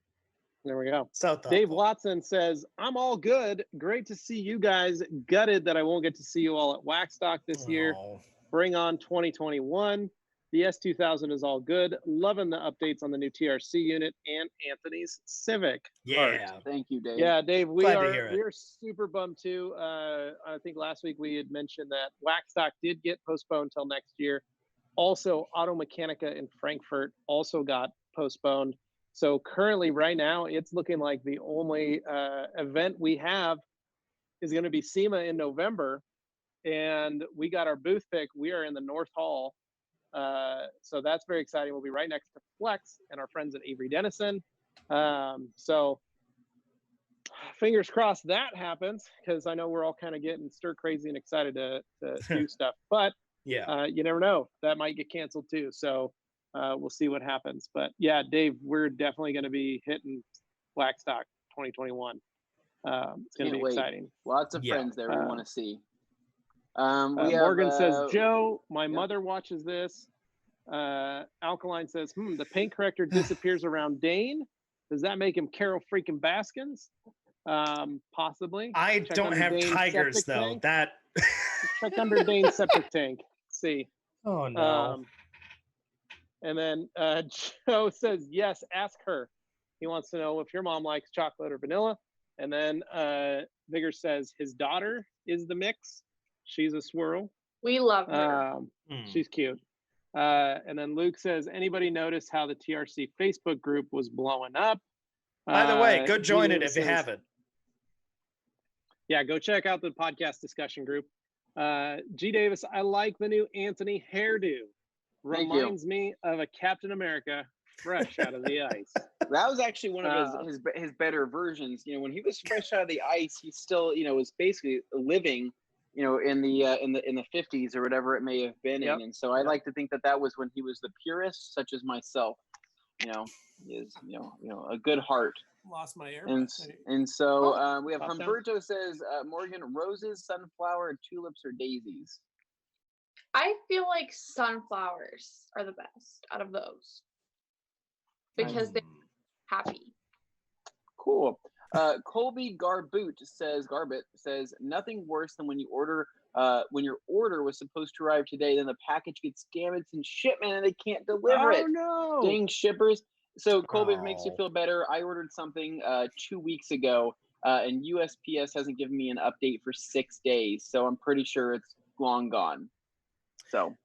There we go. So thoughtful. Dave Watson says, I'm all good. Great to see you guys. Gutted that I won't get to see you all at Waxstock this year. Oh. Bring on 2021. The S2000 is all good. Loving the updates on the new TRC unit and Anthony's Civic. Yeah. Thank you, Dave. Yeah, Dave, we Glad to are hear it. we are super bummed too. I think last week we had mentioned that Waxstock did get postponed till next year. Also, Auto Mechanica in Frankfurt also got postponed. So currently, right now, it's looking like the only event we have is going to be SEMA in November, and we got our booth pick. We are in the North Hall. So that's very exciting. We'll be right next to Flex and our friends at Avery Dennison. So fingers crossed that happens, because I know we're all kind of getting stir crazy and excited to do stuff. But you never know. That might get canceled too. So we'll see what happens. But yeah, Dave, we're definitely going to be hitting Blackstock 2021. It's going to be exciting. Lots of friends there we want to see. Morgan says, Joe, my mother watches this. Alkaline says, the paint corrector disappears around Dane. Does that make him Carol freaking Baskins? Possibly. I don't have tigers though. Tank. Check under Dane's septic tank. See. Oh no. And then Joe says, yes, ask her. He wants to know if your mom likes chocolate or vanilla. And then Vigor says his daughter is the mix. She's a swirl. We love her. She's cute. And then Luke says, anybody notice how the TRC Facebook group was blowing up? By the way, go join it if you haven't. Yeah, go check out the podcast discussion group. G. Davis, I like the new Anthony hairdo. Reminds me of a Captain America fresh out of the ice. That was actually one of his better versions. You know, when he was fresh out of the ice, he still, was basically living, in the 50s or whatever it may have been in. And so I like to think that was when he was the purist, such as myself. Is a good heart. Lost my air. And so we have Humberto says, Morgan, roses, sunflower, and tulips or daisies. I feel like sunflowers are the best out of those because they're happy. Cool. Colby Garbut says nothing worse than when you order when your order was supposed to arrive today, then the package gets damaged in shipment and they can't deliver it. Oh no! Dang shippers. So Colby, if it makes you feel better, I ordered something 2 weeks ago, and USPS hasn't given me an update for 6 days, so I'm pretty sure it's long gone. So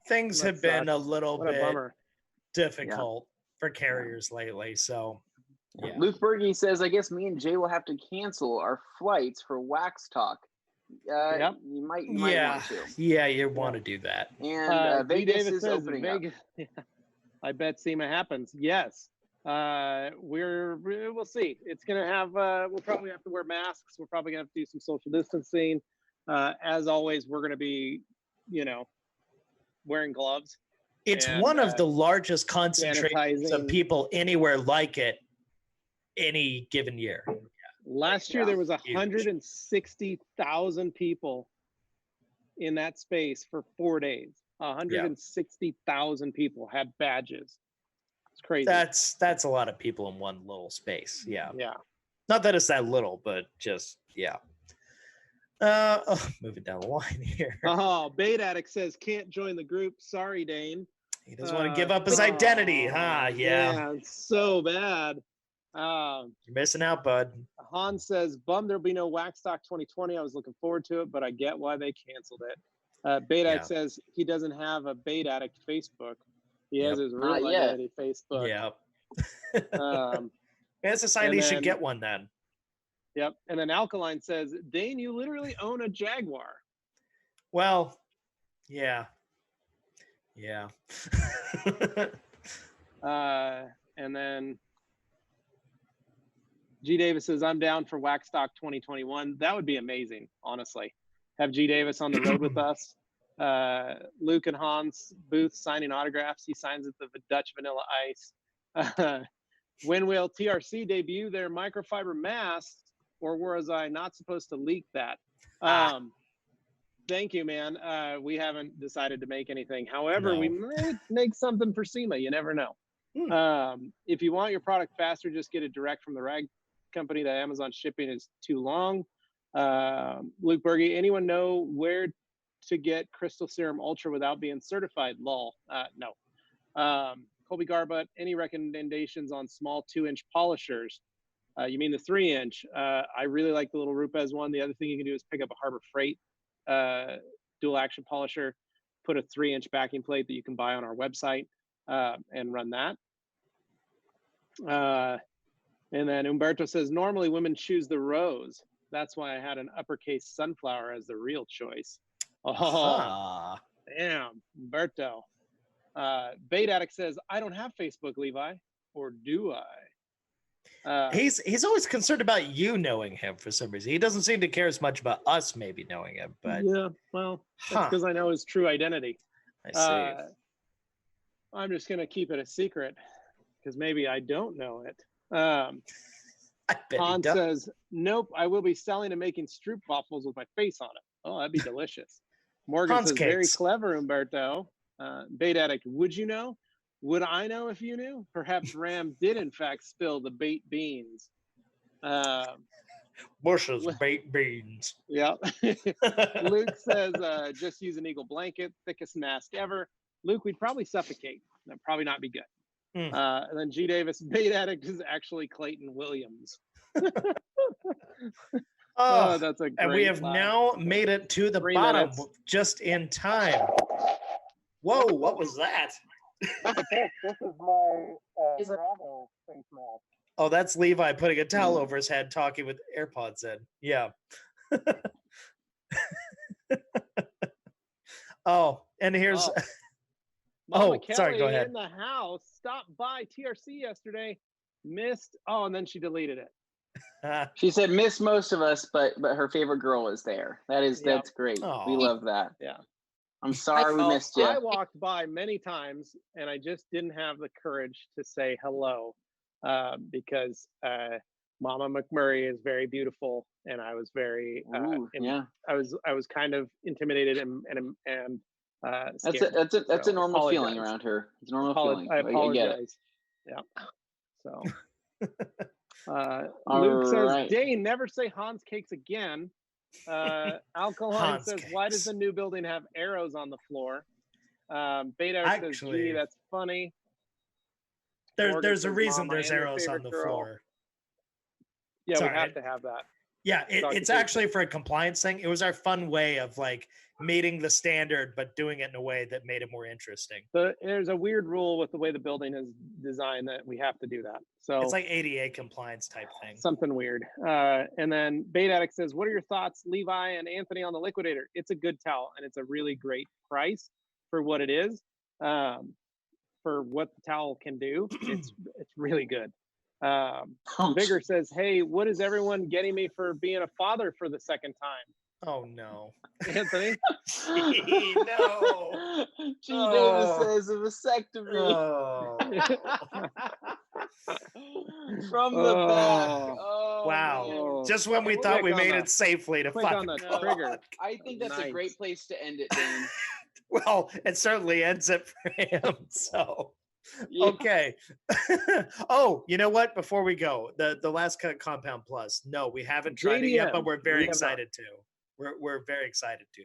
things have been a little bit difficult for carriers lately. So Luke Berge says, I guess me and Jay will have to cancel our flights for Wax Talk. You might want to. Yeah, you want to do that. And Vegas is opening up. I bet SEMA happens. Yes. We'll see. It's going to have, we'll probably have to wear masks. We're probably going to have to do some social distancing. As always, we're going to be, wearing gloves. It's one of the largest concentrations of people anywhere like it any given year. Last year, there was 160,000 people in that space for 4 days. 160,000 people had badges. It's crazy. That's a lot of people in one little space. Yeah. Not that it's that little, but just moving down the line here. Bead Addict says can't join the group. Sorry, Dane. He doesn't want to give up his identity, huh? Yeah. It's so bad. You're missing out, bud. Han says, bummed there'll be no Waxstock 2020. I was looking forward to it, but I get why they canceled it. Bait Addict says he doesn't have a Bait Addict Facebook. He has his real identity Facebook. That's a sign he should get one then. Yep. And then Alkaline says, Dane, you literally own a Jaguar. Well, yeah. And then G. Davis says, I'm down for Waxstock 2021. That would be amazing, honestly. Have G. Davis on the road with us. Luke and Hans booth signing autographs. He signs at the Dutch Vanilla Ice. When will TRC debut their microfiber masks, or was I not supposed to leak that? Thank you, man. We haven't decided to make anything. However, we might make something for SEMA. You never know. If you want your product faster, just get it direct from the rag company. The Amazon shipping is too long. Luke Berge, anyone know where to get Crystal Serum Ultra without being certified? Lol. No. Colby Garbutt, any recommendations on small 2-inch polishers? You mean the 3-inch? I really like the little Rupes one. The other thing you can do is pick up a Harbor Freight dual action polisher, put a 3-inch backing plate that you can buy on our website, and run that. And then Umberto says, normally women choose the rose. That's why I had an uppercase sunflower as the real choice. Damn, Umberto. Bait Addict says, I don't have Facebook, Levi. Or do I? He's always concerned about you knowing him for some reason. He doesn't seem to care as much about us maybe knowing him, but yeah, well, that's because I know his true identity. I see. I'm just gonna keep it a secret because maybe I don't know it. I bet Han he does. says, "Nope, I will be selling and making stroop waffles with my face on it. Oh, that'd be delicious." Morgan Hans says, "Very cakes. clever, Umberto." Bait addict, would you know? Would I know if you knew? Perhaps Ram did in fact spill the baked beans. Bush's baked beans. Yeah. Luke says, just use an eagle blanket, thickest mask ever. Luke, we'd probably suffocate. That'd probably not be good. And then G. Davis, bait addict is actually Clayton Williams. Oh, that's a great and we have laugh. now made it to the 3 bottom minutes. just in time. Whoa, what was that? This is my Bravo face mask. Oh, that's Levi putting a towel over his head talking with AirPods in. Yeah. Oh, and here's Mama sorry, go Kelly ahead. in the house. Stopped by TRC yesterday. Missed. Oh, and then she deleted it. She said miss most of us, but her favorite girl is there. That's great. Aw. We love that. Yeah. I'm sorry we Oh, missed you. I walked by many times and I just didn't have the courage to say hello because Mama McMurry is very beautiful and I was very yeah. I was kind of intimidated and scared. That's a normal feeling apologize. around her. It's a normal feeling. I get it. apologize. Yeah. So All Luke says, right. Dane, never say Hans cakes again. Alkaline Hans says, cakes. why does the new building have arrows on the floor? Beta says, Actually, gee, that's funny. There's Morgan a says, reason Mom, I there's am your arrows on favorite the girl. floor. Yeah, Sorry, we have to have that. Yeah, it's Documentation. actually for a compliance thing. It was our fun way of like meeting the standard, but doing it in a way that made it more interesting. There's a weird rule with the way the building is designed that we have to do that. So It's like ADA compliance type thing. something weird. And then Bait Addict says, what are your thoughts, Levi and Anthony, on the Liquidator? It's a good towel and it's a really great price for what it is. For what the towel can do, it's really good. Vigor says, hey, what is everyone getting me for being a father for the second time? Oh no. Anthony? No. G. Davis says a vasectomy. Oh. From the back. Oh. Oh, Wow. man. Just when we Click thought we on made the- it safely to click on fucking the go. trigger. I think that's a Nice. great place to end it, Dane. Well, it certainly ends it for him. So Yeah. okay. Oh, you know what? Before we go, the last Compound Plus. No, we haven't tried it yet, JDM, but we're very we have not. excited to. We're very excited to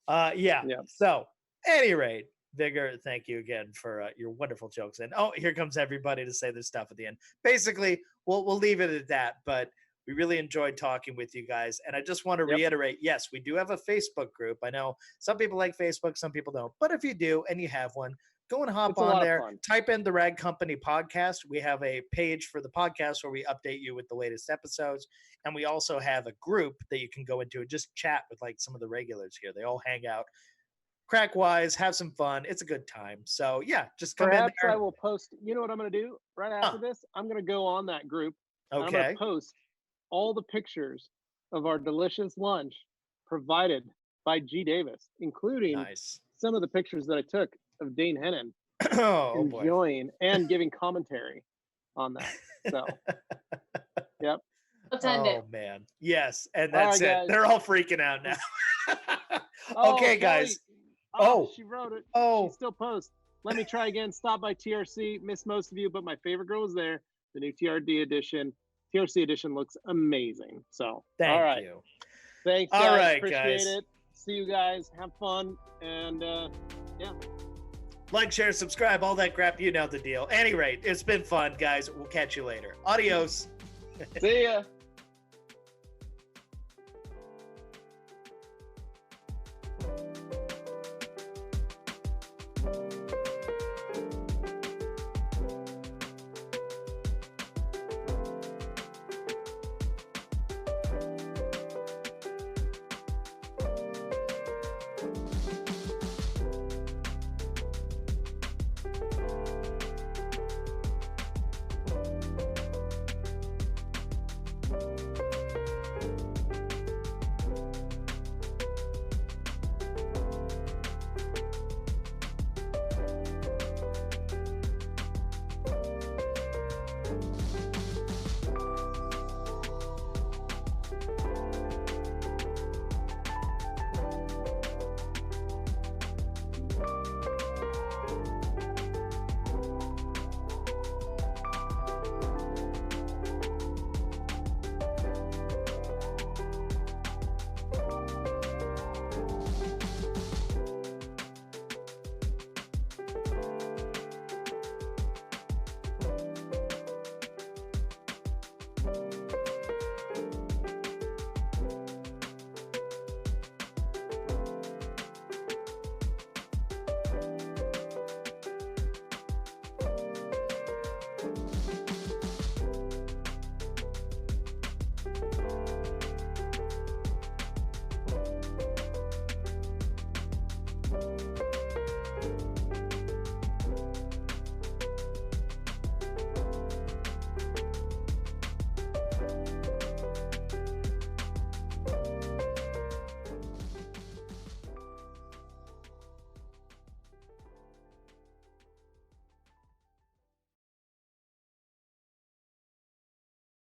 though. Yeah. Yep. So, any rate, Vigor, thank you again for your wonderful jokes. And oh, here comes everybody to say their stuff at the end. Basically, we'll leave it at that. But we really enjoyed talking with you guys. And I just want to reiterate, yes, we do have a Facebook group. I know some people like Facebook, some people don't. But if you do and you have one, go and hop It's a lot on of there. fun. Type in the Rag Company podcast. We have a page for the podcast where we update you with the latest episodes. And we also have a group that you can go into and just chat with like some of the regulars here. They all hang out crack wise, have some fun. It's a good time. So yeah, just come Perhaps in there. I will post, you know what I'm going to do right after this? I'm going to go on that group. And I'm Okay. going to post all the pictures of our delicious lunch provided by G. Davis, including Nice. some of the pictures that I took of Dane Hennen Oh boy. enjoying and giving commentary on that. So, yep. Let's end it. Oh man. Yes. And All that's right, it. guys. They're all freaking out now. Oh, Okay, Kelly. guys. Oh, Oh. she wrote it. Oh, She still posts. Let me try again. Stop by TRC. Missed most of you, but my favorite girl was there. The new TRC edition looks amazing. So, thank all right. you. Thanks, All guys. right, Appreciate guys. it. See you guys. Have fun. And yeah. Like, share, subscribe, all that crap. You know the deal. Any rate, it's been fun, guys. We'll catch you later. Adios. See ya.